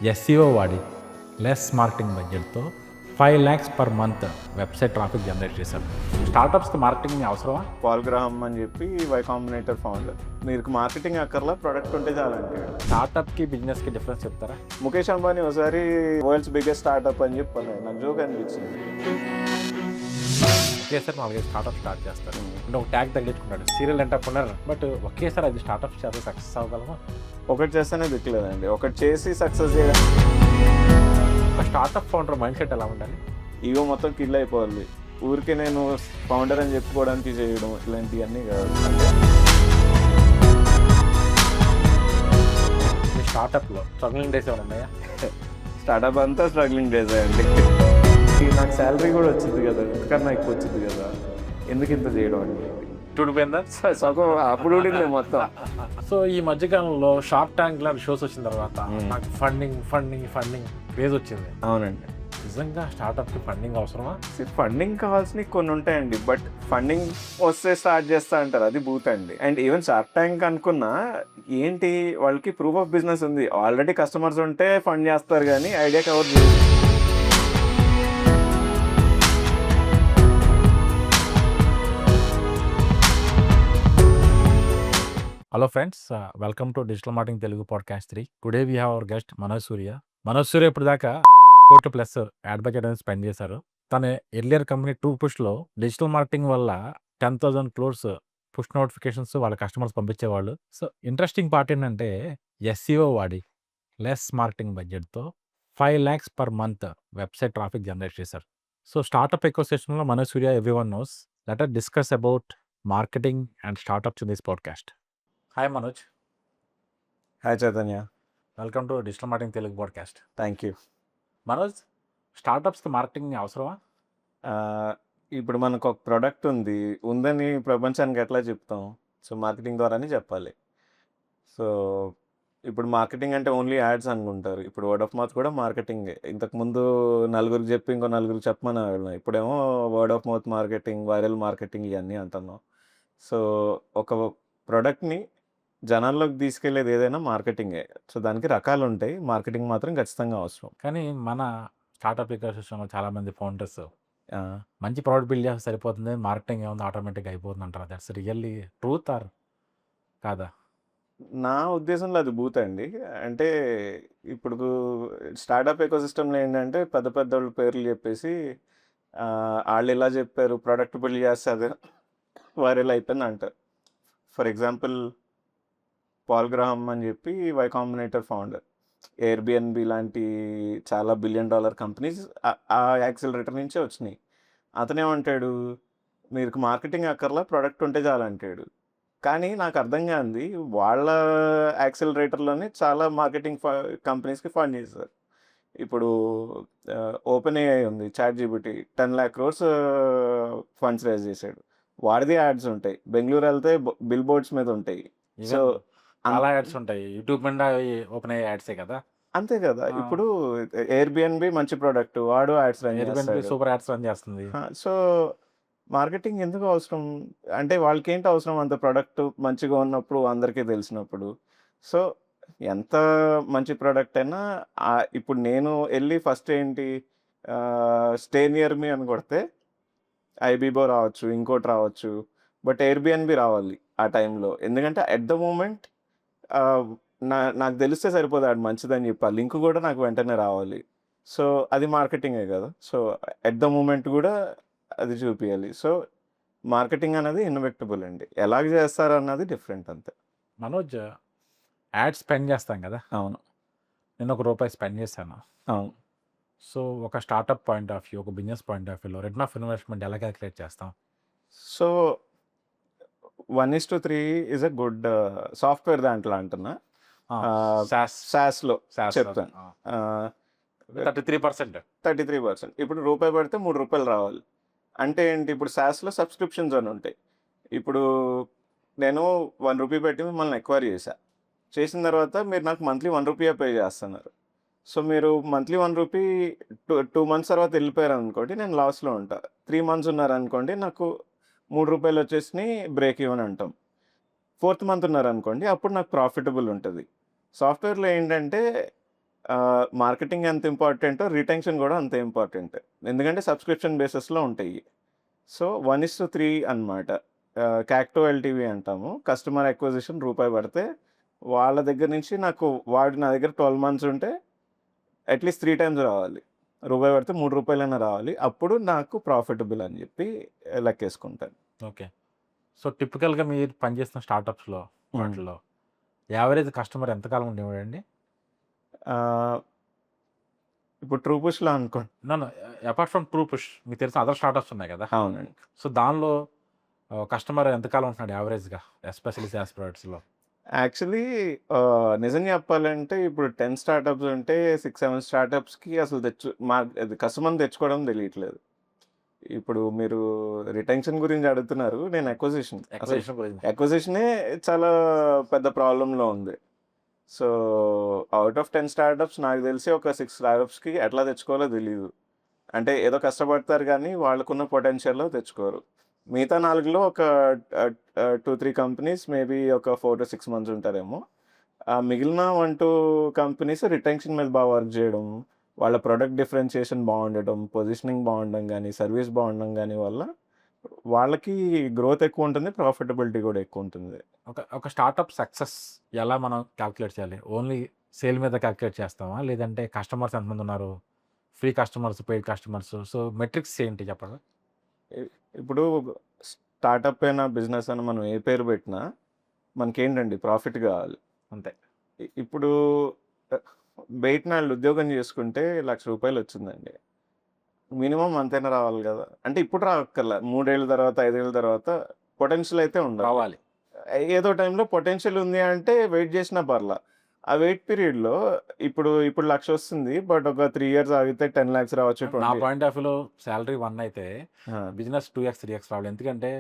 SCO వాడి less marketing బడ్జెట్తో 5 lakhs per month website traffic generate చేశారు. స్టార్టప్స్కి మార్కెటింగ్ అవసరమా? పాల్ గ్రాహం అని చెప్పి వై కాంబినేటర్ ఫౌండర్. మీకు మార్కెటింగ్ అక్కర్లా, ప్రొడక్ట్ ఉంటే చాలంటే. స్టార్టప్కి బిజినెస్కి డిఫరెన్స్ చెప్తారా? ముఖేష్ అంబానీ ఒకసారి వరల్డ్స్ బిగ్గెస్ట్ స్టార్టప్ అని చెప్పాను, నాకు జోక్ అనిపించింది. ఒకేసారి 4-5 స్టార్టప్ స్టార్ట్ చేస్తారు అంటే ఒక ట్యాగ్ తగిలించుకుంటాడు సీరియల్ ఎంటర్ప్రెనర్. బట్ ఒకేసారి అది స్టార్టప్ చేస్తే సక్సెస్ అవ్వగలమా? ఒకటి చేస్తేనే దిక్కులేదండి, ఒకటి చేసి సక్సెస్ చేయడం. ఒక స్టార్టప్ ఫౌండర్ మైండ్ సెట్ ఎలా ఉండాలి? ఈగో మొత్తం కిల్ అయిపోవాలి. ఊరికే నేను ఫౌండర్ అని చెప్పుకోవడానికి చేయడం ఇలాంటివన్నీ కాదు. మీ స్టార్టప్లో స్ట్రగ్లింగ్ డేస్ ఏమైనా ఉన్నాయా? స్టార్టప్ అంతా స్ట్రగ్లింగ్ డేస్ అండి. నాకు శాలరీ కూడా వచ్చింది కదా, ఎందుకన్నా ఎక్కువ వచ్చింది కదా, ఎందుకు ఇంత చేయడం అని చూడిపోయిందా? సగం అప్పుడు ఉండింది మొత్తం. సో ఈ మధ్యకాలంలో షార్క్ ట్యాంక్ లాంటి షోస్ వచ్చిన తర్వాత నాకు ఫండింగ్ క్రేజ్ వచ్చింది. అవునండి, నిజంగా స్టార్టప్కి ఫండింగ్ అవసరమా? ఫండింగ్ కావాల్సినవి కొన్ని ఉంటాయండి, బట్ ఫండింగ్ వస్తే స్టార్ట్ చేస్తా అంటారు, అది బూత్ అండి. అండ్ ఈవెన్ షార్క్ ట్యాంక్ అనుకున్నా ఏంటి, వాళ్ళకి ప్రూఫ్ ఆఫ్ బిజినెస్ ఉంది, ఆల్రెడీ కస్టమర్స్ ఉంటే ఫండ్ చేస్తారు కానీ ఐడియా కవర్ చేయదు. Hello friends, welcome to digital marketing Telugu podcast 3. Today we have our guest Manoj Surya ఇప్పుడు దాకా ₹1 కోట్లు యాడ్ బడ్జెట్ అనేది స్పెండ్ చేశారు. తన ఎర్లియర్ కంపెనీ 2Pushలో డిజిటల్ మార్కెటింగ్ వల్ల 10,000 crores పుష్ నోటిఫికేషన్స్ వాళ్ళ కస్టమర్స్ పంపించేవాళ్ళు. సో ఇంట్రెస్టింగ్ పార్ట్ ఏంటంటే ఎస్సీఓ వాడి లెస్ మార్కెటింగ్ బడ్జెట్తో 5 lakhs per month website traffic generate చేశారు. సో స్టార్టప్ ఎకోసిస్టంలో Manoj Surya everyone knows. Let us discuss about marketing and startups in this podcast. Hi Manoj. Hi Chaitanya, welcome to digital marketing Telugu podcast. Thank you. Manoj, స్టార్టప్స్కి marketing అవసరమా? ఇప్పుడు మనకు ఒక product ఉందని ప్రపంచానికి ఎట్లా చెప్తాం? సో మార్కెటింగ్ ద్వారానే చెప్పాలి. సో ఇప్పుడు మార్కెటింగ్ అంటే ఓన్లీ యాడ్స్ అనుకుంటారు. ఇప్పుడు వర్డ్ ఆఫ్ మౌత్ కూడా మార్కెటింగే. ఇంతకుముందు నలుగురికి చెప్పి ఇంకో నలుగురికి చెప్పమని వెళ్ళినాం, ఇప్పుడేమో word of mouth marketing, viral marketing ఇవన్నీ అంటున్నాం. సో ఒక ప్రోడక్ట్ని జనాల్లోకి తీసుకెళ్లేది ఏదైనా మార్కెటింగే. సో దానికి రకాలు ఉంటాయి, మార్కెటింగ్ మాత్రం ఖచ్చితంగా అవసరం. కానీ మన స్టార్టప్ ఎకోసిస్టంలో చాలామంది ఫౌండర్స్ మంచి ప్రోడక్ట్ బిల్డ్ చేస్తే సరిపోతుంది, మార్కెటింగ్ ఏముంది ఆటోమేటిక్గా అయిపోతుంది అంటారు. దట్స్ రియల్లీ ట్రూత్ ఆర్ కాదా? నా ఉద్దేశంలో అది బూత్ అండి. అంటే ఇప్పుడు స్టార్టప్ ఎకోసిస్టంలో ఏంటంటే పెద్ద పెద్ద వాళ్ళ పేర్లు చెప్పేసి వాళ్ళు ఇలా చెప్పారు, ప్రోడక్ట్ బిల్డ్ చేస్తే అదే వైరల్ అయిపోయింది అంటారు. ఫర్ ఎగ్జాంపుల్ పాల్ గ్రాహం అని చెప్పి వై కాంబినేటర్ ఫౌండర్. ఎయిర్బిఎన్బి లాంటి చాలా $1 billion కంపెనీస్ ఆ యాక్సిలరేటర్ నుంచే వచ్చినాయి. అతనేమంటాడు, మీకు మార్కెటింగ్ అక్కర్లా, ప్రోడక్ట్ ఉంటే చాలంటాడు. కానీ నాకు అర్థం కాంది, వాళ్ళ యాక్సిలరేటర్లోనే చాలా మార్కెటింగ్ కంపెనీస్కి ఫండ్ చేశారు. ఇప్పుడు ఓపెన్ ఏఐ ఉంది, ChatGPT 10 lakh crores funds raise చేశాడు. వాడిది యాడ్స్ ఉంటాయి, బెంగళూరు వెళ్తే బిల్ బోర్డ్స్ మీద ఉంటాయి. సో చాలా యాడ్స్ ఉంటాయి, యూట్యూబ్ మీద ఓపెన్ అయ్యే యాడ్సే కదా. అంతే కదా. ఇప్పుడు ఎయిర్బిఎన్బి మంచి ప్రోడక్ట్, వాడు యాడ్స్ రన్ చేస్తాడు, సూపర్ యాడ్స్ రన్ చేస్తుంది. సో మార్కెటింగ్ ఎందుకు అవసరం అంటే, వాళ్ళకి ఏంటి అవసరం అంత ప్రోడక్ట్ మంచిగా ఉన్నప్పుడు, అందరికీ తెలిసినప్పుడు. సో ఎంత మంచి ప్రోడక్ట్ అయినా ఇప్పుడు నేను వెళ్ళి ఫస్ట్ ఏంటి, స్టే నియర్ మీ అని కొడితే ఐబీబో రావచ్చు, ఇంకోటి రావచ్చు, బట్ ఎయిర్బిఎన్బి రావాలి ఆ టైంలో. ఎందుకంటే అట్ ద మూమెంట్ నాకు తెలిస్తే సరిపోదు అది మంచిదని చెప్పి, ఆ లింక్ కూడా నాకు వెంటనే రావాలి. సో అది మార్కెటింగే కదా. సో ఎట్ ద మూమెంట్ కూడా అది చూపించాలి. సో మార్కెటింగ్ అనేది ఇన్వెక్టబుల్ అండి, ఎలాగ చేస్తారు అన్నది డిఫరెంట్ అంతే. మనోజ్, యాడ్ స్పెండ్ చేస్తాం కదా. అవును, నేను ₹1 స్పెండ్ చేశాను. అవును. సో ఒక స్టార్టప్ పాయింట్ ఆఫ్ వ్యూ, ఒక బిజినెస్ పాయింట్ ఆఫ్ వ్యూలో రిటర్న్ ఆఫ్ ఇన్వెస్ట్మెంట్ ఎలా క్యాలిక్యులేట్ చేస్తాం? So 1:3 is a good software దాంట్లో అంటున్నా, సాస్లో చెప్తాను. 33%. ఇప్పుడు రూపాయి పెడితే ₹3 రావాలి అంటే ఏంటి, ఇప్పుడు సాస్లో సబ్స్క్రిప్షన్స్ అని ఉంటాయి. ఇప్పుడు నేను ₹1 పెట్టి మిమ్మల్ని ఎక్వైర్ చేసిన తర్వాత మీరు నాకు మంత్లీ ₹1 పే చేస్తున్నారు. సో మీరు మంత్లీ ₹1 2 months తర్వాత వెళ్ళిపోయారు అనుకోండి, నేను లాస్లో ఉంటా. 3 months ఉన్నారనుకోండి, నాకు ₹3 వచ్చేసినాయి, బ్రేక్ ఈవెన్ అంటాం. 4th month ఉన్నారనుకోండి, అప్పుడు నాకు ప్రాఫిటబుల్ ఉంటుంది. సాఫ్ట్వేర్లో ఏంటంటే మార్కెటింగ్ ఎంత ఇంపార్టెంటో రిటెన్షన్ కూడా అంతే ఇంపార్టెంట్. ఎందుకంటే సబ్స్క్రిప్షన్ బేసిస్‌లో ఉంటాయి. సో, 1:3 అనమాట. క్యాక్ టు ఎల్‌టివి అంటాము. కస్టమర్ అక్విజిషన్ రూపాయి పడితే, వాళ్ళ దగ్గర నుంచి నాకు వాడు నా దగ్గర 12 మంత్స్ ఉంటే అట్‌లీస్ట్ 3 టైమ్స్ రావాలి. రూపాయి పడితే రూ. 3 రావాలి. అప్పుడు నాకు ప్రాఫిటబుల్ అని చెప్పి లెక్కేసుకుంటాను. ఓకే. సో, టిపికల్‌గా మీరు పనిచేస్తున్న స్టార్టప్స్‌లో హ్మ్. వాటిల్లో యావరేజ్ కస్టమర్ ఎంతకాలం ఉండేవాడండి? ఆహ్, ఇప్పుడు ట్రూ పుష్‌లో అనుకోండి. నో. నో. అపార్ట్ ఫ్రమ్ ట్రూపుష్ మీకు తెలిసిన అదర్ స్టార్టప్స్ ఉన్నాయి కదా! అవునండి. సో, దానిలో కస్టమర్ ఎంతకాలం ఉంటున్నాడు యావరేజ్‌గా? Especially sauce ప్రొడక్ట్స్‌లో. యాక్చువల్లీ నిజం చెప్పాలంటే ఇప్పుడు 10 స్టార్టప్స్ ఉంటే 6, 7 స్టార్టప్స్‌కి అసలు అది కస్టమర్‌ని తెచ్చుకోవడం తెలియట్లేదు. ఇప్పుడు మీరు రిటెన్షన్ గురించి అడుగుతున్నారు. నేను అక్విజిషన్. అసలు అక్విజిషన్ గురించి. అక్విజిషనే చాలా పెద్ద ప్రాబ్లమ్‌లో ఉంది. సో, ఔట్ ఆఫ్ 10 స్టార్టప్స్ నాకు తెలిసి ఒక 6 స్టార్టప్స్‌కి ఎట్లా తెచ్చుకోవాలో తెలీదు. అంటే ఏదో కష్టపడతారు గానీ, వాళ్ళకున్న పొటెన్షియల్‌లో తెచ్చుకోరు. మిగతా 4లో ఒక 2, 3 కంపెనీస్ మేబీ ఒక 4-6 మంత్స్ ఉంటారేమో. మిగిలిన 1, 2 కంపెనీస్ రిటెన్షన్ మీద బాగా వర్క్ జేయడం, వాళ్ళ ప్రొడక్ట్ డిఫరెన్షియేషన్ బావుండడం, పొజిషనింగ్ బావుండడం గానీ, సర్వీస్ బావుండడం గానీ వల్ల వాళ్ళకి గ్రోత్ ఎక్కువుంటుంది. ప్రాఫిటబిలిటీ గూడా ఎక్కువుంటుంది. ఒక స్టార్టప్ సక్సెస్ ఎలా మనం కాలిక్యులేట్ చేయాలి? ఓన్లీ సేల్ మీద కాలిక్యులేట్ చేస్తామా? లేదంటే కస్టమర్స్ ఎంతమంది ఉన్నారు? Free customers, paid customers. So, metrics ఏంటి చెప్పండి? ఇ ఇప్పుడు స్టార్టప్ అయినా, బిజినెస్ అయినా మనం ఏ పేరు పెట్టినా మనకేంటండి ప్రాఫిట్ గావాలి. అంతే. ఇప్పుడు ఆహ్, బయటన ఆళ్ళు ఉద్యోగం చేసుకుంటే రూ. 1,00,000 వచ్చిందండి. మినిమమ్ అంతైనా రావాలి గదా! అంటే ఇప్పుడు రాక్కర్లా. 3 ఏళ్ల తర్వాత, 5 ఏళ్ల తర్వాత పొటెన్షియల్ అయితే ఉండాలి. రావాలి. ఏదో టైంలో పొటెన్షియల్ ఉంది అంటే వెయిట్ చేసినా పర్లా. ఆ వెయిట్ పీరియడ్‌లో ఇప్పుడు 1,00,000 వస్తుంది. బట్ ఒక 3 ఇయర్స్ ఆగితే 10,00,000 రావచ్చు. నా 20. పాయింట్ ఆఫ్ వ్యూలో సాలరీ 1 అయితే ఆ! బిజినెస్ 2x, 3x రావాలి. ఎందుకంటే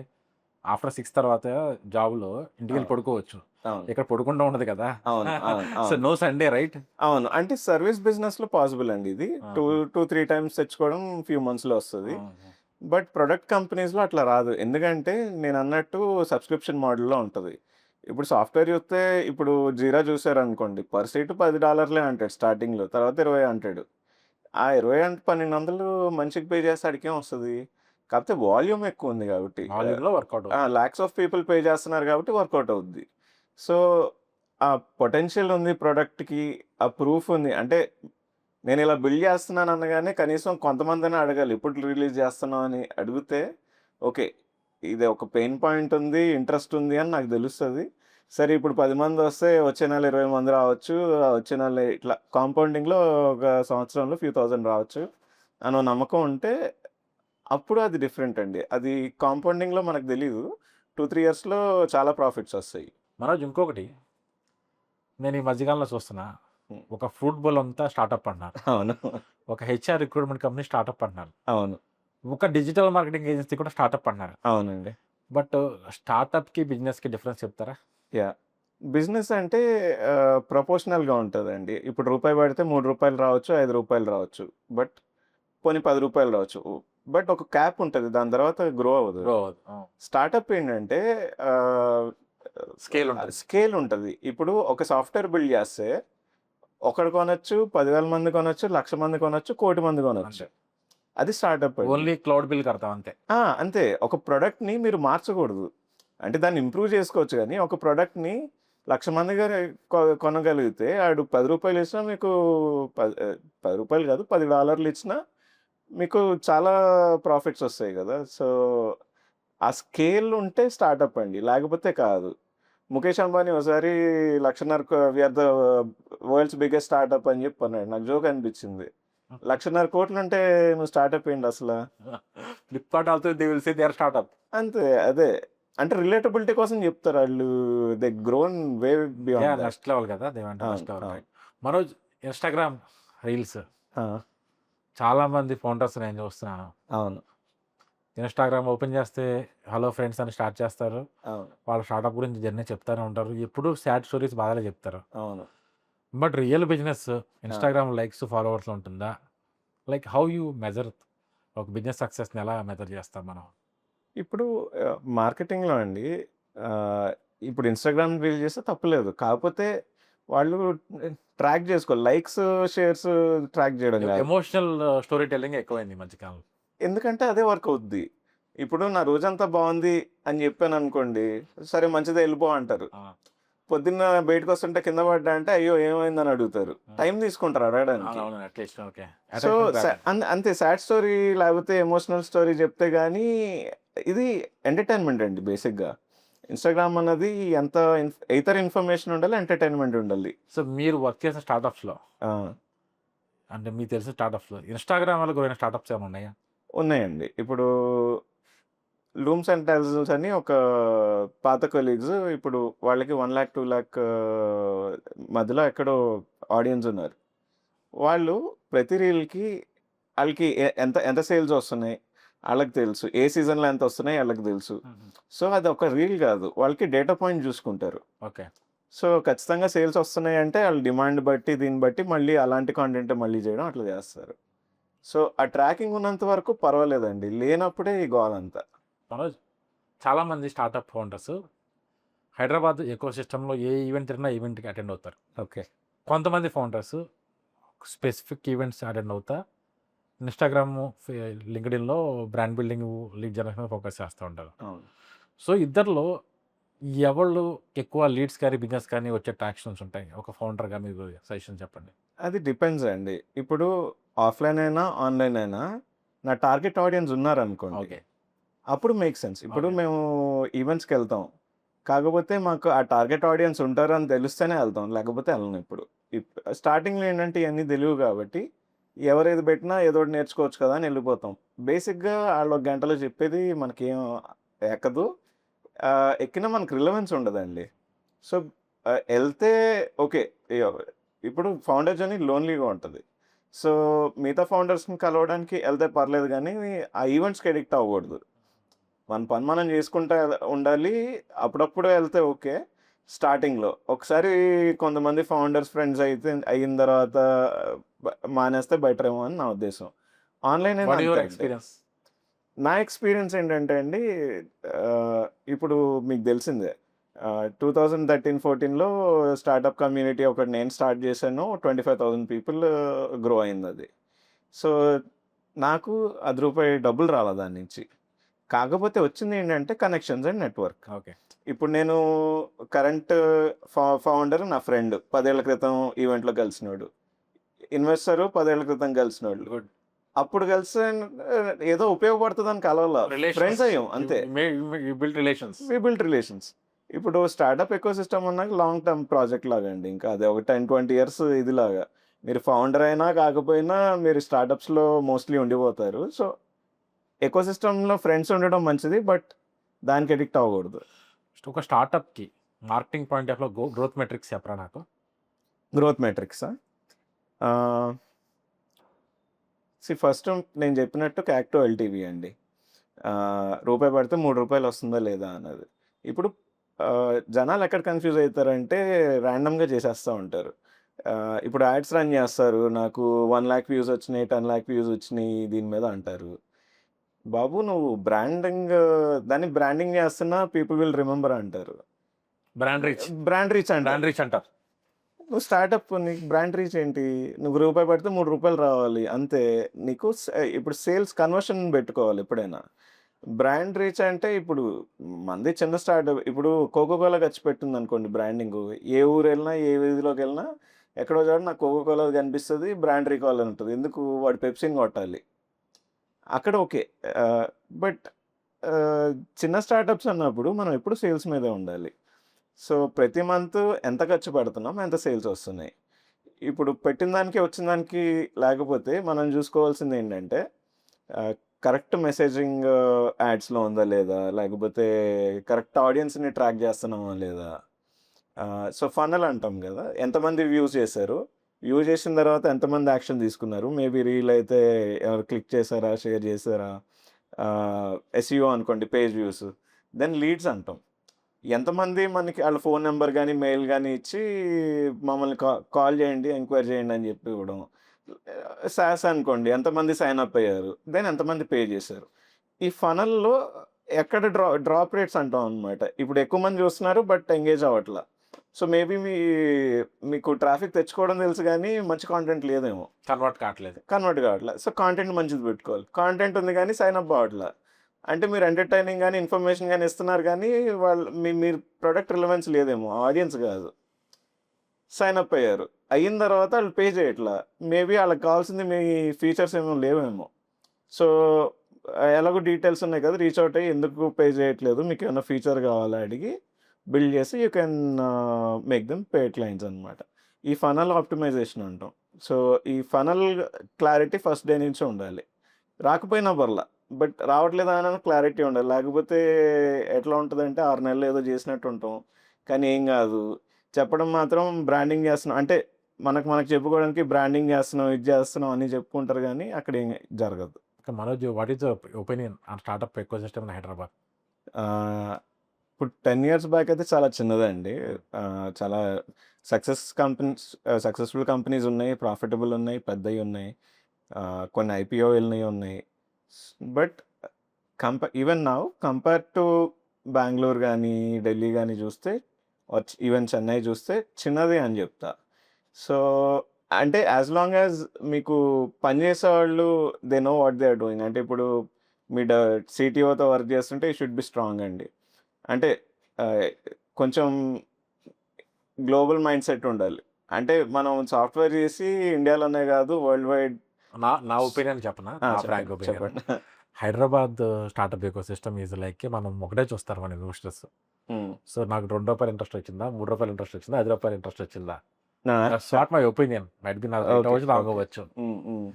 ఆఫ్టర్ 6 తర్వాత జాబ్‌లో ఇంటికెళ్ళి అవును. పడుకోవచ్చు. అవును. ఇక్కడ పడుకుండా ఉండదు కదా! అవును. అవును. సో, అవును. No Sunday right? అవును. అంటే సర్విస్ బిజినెస్‌లో పాసిబుల్ అండి ఇది. ఆహా! 3 టైమ్స్ తెచ్చుకోవడం ఫ్యూ మంత్స్‌లో వస్తది. ఆహా! బట్ ప్రొడక్ట్ కంపెనీస్‌లో అట్లా రాదు. ఎందుకంటే నేనన్నట్టు సబ్స్క్రిప్షన్ మోడల్‌లో ఉంటది. ఇప్పుడు సాఫ్ట్‌వేర్ చూస్తే ఇప్పుడు జీరా చూసారనుకోండి. పర్ సీట్ $10 అంటాడు స్టార్టింగ్‌లో. తర్వాత 20 అంటాడు. ఆ 20 అంటే 1,200 మనిషికి పే చేస్తే ఆడికేం వస్తది? కాకపోతే వాల్యూమ్ ఎక్కువుంది కాబట్టి. వాల్యూమ్‌లో వర్కౌట్ అవుతుంది. లాక్స్ ఆఫ్ పీపుల్ పే చేస్తున్నారు కాబట్టి వర్కౌట్ అవుద్ది. సో, ఆ పొటెన్షియల్ ఉంది ప్రొడక్ట్‌కి. ఆ ప్రూఫ్ ఉంది. అంటే నేనిలా బిల్డ్ చేస్తున్నాను అనగానే కనీసం కొంతమందైనా అడగాలి. ఎప్పుడు రిలీజ్ చేస్తున్నావు అని అడిగితే, ఓకే. ఇది ఒక పెయిన్ పాయింట్ ఉంది, ఇంట్రెస్ట్ ఉంది అని నాకు తెలుస్తది. సరే ఇప్పుడు 10 మందొస్తే వచ్చే నెల 20 మంది రావచ్చు. వచ్చే నెల ఇట్లా కాంపౌండింగ్‌లో ఒక సంవత్సరంలో ఫ్యూ థౌసండ్ రావచ్చు అనో నమ్మకం ఉంటే అప్పుడు అది డిఫరెంట్ అండి. అది కాంపౌండింగ్‌లో మనకు తెలీదు. 2, 3 ఇయర్స్‌లో చాలా ప్రాఫిట్స్ ఒస్తాయి. మనోజ్ ఇంకొకటి నేను ఈ మధ్య కాలంలో చూస్తున్నా. హ్మ్. ఒక ఫ్రూట్ బౌల్ అంతా స్టార్టప్ అంటున్నారు. అవును. ఒక హెచ్ఆర్ రిక్రూట్మెంట్ కంపెనీ స్టార్టప్ అంటున్నారు. అవును. ఒక డిజిటల్ మార్కెటింగ్ ఏజెన్సీ కూడా స్టార్టప్ అంటున్నారు. అవునండి. బట్ స్టార్టప్‌కి, బిజినెస్‌కి డిఫరెన్స్ చెప్తారా? యాహ్! బిజినెస్ అంటే ప్రపోర్షనల్‌గా ఉంటదండి. ఇప్పుడు రూపాయి పడితే రూ. 3 రావచ్చు, రూ. 5 రావచ్చు. బట్ పోనీ రూ. 10 రావచ్చు. బట్ ఒక క్యాప్ ఉంటది. దాని తర్వాత గ్రో అవ్వదు. గ్రో అవ్వదు. స్టార్టప్ ఏంటంటే ఆహ్, స్కేల్ ఉంటది. స్కేల్ ఉంటది. ఇప్పుడు ఒక సాఫ్ట్‌వేర్ బిల్డ్ చేస్తే ఒకడు కొనొచ్చు, 10,000 మంది కొనొచ్చు, 1,00,000 మంది కొనొచ్చు, 1,00,00,000 మంది కొనొచ్చు. అంతే. అది స్టార్టప్ అండి. ఓన్లీ క్లౌడ్ బిల్ కడతాం అంతే. అంతే. ఒక ప్రొడక్ట్‌ని మీరు మార్చకూడదు. అంటే దాన్ని ఇంప్రూవ్ చేసుకోవచ్చు గానీ, ఒక ప్రొడక్ట్‌ని 1,00,000 మందిగా కొనగలిగితే ఆడు రూ. 10 ఇచ్చినా మీకు రూ. 10 కాదు $10 ఇచ్చినా మీకు చాలా ప్రాఫిట్స్ ఒస్తాయి గదా! సో, ఆ స్కేల్ ఉంటే స్టార్టప్ అండి. లేకపోతే కాదు. ముఖేష్ అంబానీ ఓసారి 1,50,000 we are the world's biggest startup అని జెప్పి అన్నాడు. నాకు జోక్ అనిపించింది. 1,50,000 అంటే నువ్వు స్టార్టప్ ఏంటి అసల? Flipkart also they will say they are startup. అంతే. అదే. అంటే రిలేటబిలిటీ కోసం జెప్తారు ఆళ్ళు. They grown way they beyond are that. Next level కదా! దే వాంట్ అవును. నెక్స్ట్ లెవెల్ అవును. రైట్. మనోజ్ ఇన్‌స్టాగ్రామ్ రీల్స్ ఆ! చాలామంది ఫౌండర్స్ నేను చూస్తున్నాను. అవును. ఇన్‌స్టాగ్రామ్ ఓపెన్ చేస్తే హలో ఫ్రెండ్స్ అని స్టార్ట్ చేస్తారు. అవును. వాళ్ళ స్టార్టప్ గురించి జర్నీ చెప్తానే ఉంటారు. ఎప్పుడూ సాడ్ స్టోరీస్ బాధలే చెప్తారు. అవును. బట్ రియల్ బిజినెస్ ఆ! ఇన్‌స్టాగ్రామ్ లైక్స్, ఫాలోవర్స్‌లో ఉంటుందా? లైక్ హౌ యూ మెజర్ ఒక బిజినెస్ సక్సెస్‌ని ఎలా మెజర్ చేస్తాం మనం? ఇప్పుడు మార్కెటింగ్‌లో అండి ఆహ్, ఇప్పుడు ఇన్‌స్టాగ్రామ్ రీల్ చేస్తే తప్పులేదు. కాకపోతే వాళ్ళు ట్రాక్ చేసుకోవాలి. లైక్స్, షేర్స్ ట్రాక్ చేయడం కాదు. ఎమోషనల్ స్టోరీ టెల్లింగ్ ఎక్కువైంది ఈ మధ్య కాలంలో. ఎందుకంటే అదే వర్క్ అవుద్ది. ఇప్పుడు నా రోజంతా బాగుంది అని చెప్పాననుకోండి, సరే మంచిదే ఎళ్ళిపో అంటారు. ఆ! పొద్దున్న బయటకొస్తుంటే కింద పడ్డా అంటే, అయ్యో! ఏమైందని అడుగుతారు. టైం తీసుకుంటారు అడగడానికి. అవునవును. At least okay. So, attention grabbing. అంతే సాడ్ స్టోరీ లేకపోతే ఎమోషనల్ స్టోరీ చెప్తే గానీ, ఇది ఎంటర్‌టైన్‌మెంట్ అండి బేసిక్‌గా. ఇన్‌స్టాగ్రామ్ అన్నది ఎంత ఎయితర్ ఇన్ఫర్మేషన్ ఉండాలి, ఎంటర్‌టైన్‌మెంట్ ఉండాలి. సో, మీరు వర్క్ చేసిన స్టార్టప్స్‌లో ఆ! అంటే మీకు తెలిసిన స్టార్టప్స్‌లో ఇన్‌స్టాగ్రామ్ వల్ల గ్రోయిన స్టార్టప్స్ ఏమైనా ఉన్నాయా? ఉన్నాయండి. ఇప్పుడు లూమ్స్ అండ్ టాజిల్స్ అని ఒక పాత కొలీగ్స్ ఇప్పుడు వాళ్ళకి 1,00,000, 2,00,000 మధ్యలో ఎక్కడో ఆడియన్స్ ఉన్నారు. వాళ్ళు ప్రతి రీల్‌కి ఆళ్ళకి ఎంత ఎంత సేల్స్ వస్తున్నాయి ఆళ్ళకి తెలుసు. ఏ సీజన్‌లో ఎంత వస్తున్నాయి ఆళ్ళకి తెలుసు. సో, అదొక రీల్ గాదు. వాళ్ళకి డేటా పాయింట్ జూసుకుంటారు. ఓకే. సో, ఖచ్చితంగా సేల్స్ వస్తున్నాయంటే ఆళ్ళ డిమాండ్ బట్టి, దీన్ని బట్టి మళ్ళీ అలాంటి కాంటెంటే మళ్ళీ జేయడం అట్లా జేస్తారు. సో, ఆ ట్రాకింగ్ ఉన్నంత వరకు పర్వాలేదండి. లేనప్పుడే ఈ గోలంతా. మనోజ్, చాలామంది స్టార్టప్ ఫౌండర్స్ హైదరాబాద్ ఎకోసిస్టమ్‌లో ఏ ఈవెంట్ జరిగినా ఈవెంట్‌కి అటెండ్ అవుతారు. ఓకే. కొంతమంది ఫౌండర్స్ స్పెసిఫిక్ ఈవెంట్స్ అటెండ్ అవుతా ఇన్‌స్టాగ్రామ్, లింక్డ్ఇన్‌లో brand building, lead generation focus చేస్తూ ఉంటారు. అవును. సో, ఇద్దరిలో ఎవళ్ళు ఎక్కువ లీడ్స్ కానీ, బిజినెస్ కానీ వచ్చే ట్రాక్షన్స్ ఉంటాయి? ఒక ఫౌండర్‌గా మీరు సజెషన్ చెప్పండి. అది డిపెండ్స్ అండి. ఇప్పుడు ఆఫ్‌లైన్ అయినా, ఆన్‌లైన్ అయినా నా టార్గెట్ ఆడియన్స్ ఉన్నారనుకోండి. ఓకే. అప్పుడు మేక్ సెన్స్. ఇప్పుడు ఓకే. మేము ఈవెంట్స్‌కెళ్తాం. కాకపోతే మాకు ఆ టార్గెట్ ఆడియన్స్ ఉంటారని తెలుస్తేనే ఎళ్తాం. లేకపోతే ఎళ్ళను ఇప్పుడు. స్టార్టింగ్‌లో ఏంటంటే ఇయన్నీ తెలీవు కాబట్టి ఎవరేది పెట్టినా ఏదో ఒకటి నేర్చుకోవచ్చు కదా! అని ఎళ్ళిపోతాం. బేసిక్‌గా ఆళ్ళు ఒక గంటలో చెప్పేది మనకేం ఎక్కదు. ఎక్కినా మనకు రిలవెన్స్ ఉండదండి. సో, ఎళ్తే ఓకే. యాహ్! ఇప్పుడు ఫౌండర్ జర్నీ లోన్‌లీగా ఉంటది. సో, మిగతా ఫౌండర్స్‌ని కలవడానికి ఎళ్తే పర్లేదు గానీ, ఆ ఈవెంట్స్‌కి అడిక్ట్ అవ్వకూడదు. మన పని మనం చేసుకుంటా ఉండాలి. అప్పుడప్పుడు ఎళ్తే ఓకే. స్టార్టింగ్‌లో. ఒకసారి కొంతమంది ఫౌండర్స్ ఫ్రెండ్స్ అయిన తర్వాత బ మానేస్తే బెటరేమో అని నా ఉద్దేశం. ఆన్‌లైన్ అయినా వాట్ అంతే యువర్ అండి. ఎక్స్‌పీరియన్స్? నా ఎక్స్‌పీరియన్స్ ఏంటంటే అండి, ఇప్పుడు మీకు తెలిసిందే. 2013, 14లో స్టార్టప్ కమ్యూనిటీ ఒకటి నేను స్టార్ట్ చేశాను. 25,000 పీపుల్ గ్రో అయిందది. సో, నాకు రూ. 10 డబ్బులు రాలా దాని నుంచి. కాకపోతే వచ్చిందేంటంటే కనెక్షన్స్ అండ్ నెట్వర్క్. ఓకే. ఇప్పుడు నేను కరెంట్ ఫౌండర్ నా ఫ్రెండ్. 10 ఏళ్ల క్రితం ఈవెంట్‌లో కలిసినోడు. ఇన్వెస్టర్ 10 ఏళ్ల క్రితం కలిసినోళ్ళు. గుడ్. అప్పుడు కలిసి ఏదో ఉపయోగపడుతదని కలవలా. రిలేషన్స్. ఫ్రెండ్స్ అయ్యాం అంతే. You build relations. We build relations. ఇప్పుడు స్టార్టప్ ఎకోసిస్టమ్ అన్నాక లాంగ్ టర్మ్ ప్రాజెక్ట్ లాగా అండి. ఇంకా అది ఒక 10, 20 ఇయర్స్ ఇదిలాగా. మీరు ఫౌండర్ అయినా కాకపోయినా మీరు స్టార్టప్స్‌లో మోస్ట్‌లీ ఉండిపోతారు. సో, ఎకోసిస్టమ్‌లో ఫ్రెండ్స్ ఉండడం మంచిది. బట్ దానికి అడిక్ట్ అవ్వకూడదు. ఒక స్టార్టప్‌కి marketing point of growth metrics చెప్పరా నాకు? గ్రోత్ మెట్రిక్సా? ఆహ్, ఫస్ట్ నేను చెప్పినట్టు క్యాక్ టు ఎల్‌టివి అండి. రూపాయి పెడితే రూ. 3 వస్తుందా లేదా అన్నది. ఇప్పుడు జనాలు ఎక్కడ కన్‌ఫ్యూజ్ అయితారంటే రాండమ్‌గా చేసేస్తా ఉంటారు. ఇప్పుడు యాడ్స్ రన్ చేస్తారు. నాకు 1,00,000 వ్యూస్ వచ్చినాయి, 10,00,000 వ్యూస్ వచ్చినాయి దీని మీద అంటారు. బాబు నువ్వు దాన్ని బ్రాండింగ్ చేస్తున్నా పీపుల్ విల్ రిమెంబర్ అంటారు. Brand reach. బ్రాండ్ రీచ్ అంటారు. బ్రాండ్ రీచ్ అంటారు. నువ్వు స్టార్టప్ నీకు బ్రాండ్ రీచ్ ఏంటి? నువ్వు రూపాయి పెడితే రూ. 3 రావాలి అంతే. నీకు ఇప్పుడు సేల్స్ కన్వర్షన్ పెట్టుకోవాలి ఎప్పుడైనా. బ్రాండ్ రీచ్ అంటే ఇప్పుడు మనది చిన్న స్టార్టప్. ఇప్పుడు కోకో కోలా ఖర్చు పెట్టిందనుకోండి బ్రాండింగు. ఏ ఊరెళ్ళినా, ఏ వీధిలోకెళ్ళినా ఎక్కడో చోట నాకు కోకో కోలా కనిపిస్తది. బ్రాండ్ రీకాల్ అని ఉంటది. ఎందుకు? వాడు పెప్సీని కొట్టాలి. అక్కడ ఓకే. ఆహ్, బట్ ఆహ్, చిన్న స్టార్టప్స్ అన్నప్పుడు మనం ఎప్పుడు సేల్స్ మీదే ఉండాలి. సో, ప్రతి మంత్ ఎంత ఖర్చు పెడుతున్నాం? ఎంత సేల్స్ వస్తున్నాయి? ఇప్పుడు పెట్టిన దానికి, వచ్చిన దానికి లేకపోతే మనం చూసుకోవాల్సిందేంటంటే ఆహ్, కరెక్ట్ మెసేజింగ్ యాడ్స్‌లో ఉందా లేదా? లేకపోతే కరెక్ట్ ఆడియన్స్‌ని ట్రాక్ చేస్తున్నామా లేదా? సో, ఫన్నెల్ అంటాం గదా! ఎంతమంది వ్యూస్ చేశారు? వ్యూ చేసిన తర్వాత ఎంతమంది యాక్షన్ తీసుకున్నారు? మేబీ రీల్ అయితే ఎవరు క్లిక్ చేశారా? షేర్ చేశారా? ఎస్‌ఈఓ అనుకోండి పేజ్ వ్యూస్. దెన్ లీడ్స్ అంటాం. ఎంతమంది మనకి ఆళ్ళ ఫోను నంబర్ గాని, మెయిల్ గాని ఇచ్చి మమ్మల్ని కాల్ చేయండి, ఎంక్వైరీ చేయండి అని చెప్పి ఇవ్వడం. సాస్ అనుకోండి ఎంతమంది సైన్ అప్ అయ్యారు. దెన్ ఎంతమంది పే చేశారు. ఈ ఫనల్‌లో ఎక్కడ డ్రాప్ రేట్స్ అంటాం అన్నమాట. ఇప్పుడు ఎక్కువ మంది చూస్తున్నారు బట్ ఎంగేజ్ అవ్వట్ల. సో మేబీ మీకు ట్రాఫిక్ తెచ్చుకోవడం తెలుసు కానీ మంచి కాంటెంట్ లేదేమో. కన్వర్ట్ కావట్లేదు. కన్వర్ట్ కావట్లే. సో కాంటెంట్ మంచిది పెట్టుకోవాలి. కాంటెంట్ ఉంది కానీ సైన్ అప్ అవ్వట్ల. అంటే మీరు ఎంటర్‌టైనింగ్ గాని, ఇన్ఫర్మేషన్ గాని ఇస్తున్నారు కానీ వాళ్ళు మీరు ప్రొడక్ట్ రిలవెన్స్ లేదేమో. ఆడియన్స్ కాదు. సైన్ అప్ అయ్యారు. అయిన తర్వాత ఆళ్ళు పే చేయట్లా. మేబీ ఆళ్ళకి కావాల్సింది మీ ఫీచర్స్ ఏమో లేవేమో. సో ఎలాగో డీటెయిల్స్ ఉన్నాయి కదా! రీచ్ ఔట్ అయ్యి ఎందుకు పే చేయట్లేదు? మీకేమన్నా ఫీచర్ కావాలా అడిగి బిల్డ్ చేసి you can make them pay clients అనమాట. ఈ ఫనల్ ఆప్టిమైజేషన్ అంటాం. సో ఈ ఫనల్ క్లారిటీ ఫస్ట్ డే నుంచే ఉండాలి. రాకపోయినా పర్లా. బట్ రావట్లేదా అని క్లారిటీ ఉండాలి. లేకపోతే ఎట్లా ఉంటదంటే 6 నెలలు ఏదో చేసినట్టు ఉంటాం. కానీ ఏం కాదు. చెప్పడం మాత్రం బ్రాండింగ్ చేస్తున్నాం. అంటే మనకు చెప్పుకోవడానికి బ్రాండింగ్ చేస్తున్నాం, ఇది చేస్తున్నాం అని చెప్పుకుంటారు గానీ అక్కడ ఏం జరగదు. Manoj, what is your opinion on startup ecosystem in Hyderabad? ఆహ్, ఇప్పుడు 10 ఇయర్స్ బ్యాక్ అయితే చాలా చిన్నదండి. చాలా సక్సెస్‌ఫుల్ కంపెనీస్ ఉన్నాయి. ప్రాఫిటబుల్ ఉన్నాయి. పెద్దయి ఉన్నాయి. కొన్ని ఐపీఓ వెళ్ళినయి ఉన్నాయి. But even now compare to Bengaluru గానీ, ఢిల్లీ గానీ చూస్తే ఈవెన్ చెన్నై చూస్తే చిన్నదే అని చెప్తా. సో అంటే యాస్ లాంగ్ యాజ్ మీకు పని చేసేవాళ్ళు they know what they are doing. అంటే ఇప్పుడు మీ సీటీఓతో వర్క్ చేస్తుంటే యూ షుడ్ బి స్ట్రాంగ్ అండి. అంటే ఆహ్, కొంచెం గ్లోబల్ మైండ్ సెట్ ఉండాలి. అంటే మనం సాఫ్ట్‌వేర్ చేసి ఇండియాలోనే కాదు వరల్డ్ వైడ్. నా ఒపీనియన్ చెప్పనా? నా ఫ్రాంక్ చెప్పండి. ఒపీనియన్. చెప్పండి. Hyderabad startup ecosystem is like మనం ఒకటే చూస్తారు మన ఇన్వెస్టర్స్. హ్మ్. సో నాకు ₹2 ఇంట్రెస్ట్ వచ్చిందా? ₹3 ఇంట్రెస్ట్ వచ్చిందా? ₹5 ఇంట్రెస్ట్ వచ్చిందా? ఆ! That's what my opinion. Might be నాది రైట్ ఓకే. అవ్వచ్చు, రాంగ్ ఓకే. అవ్వచ్చు. హ్మ్. హ్మ్.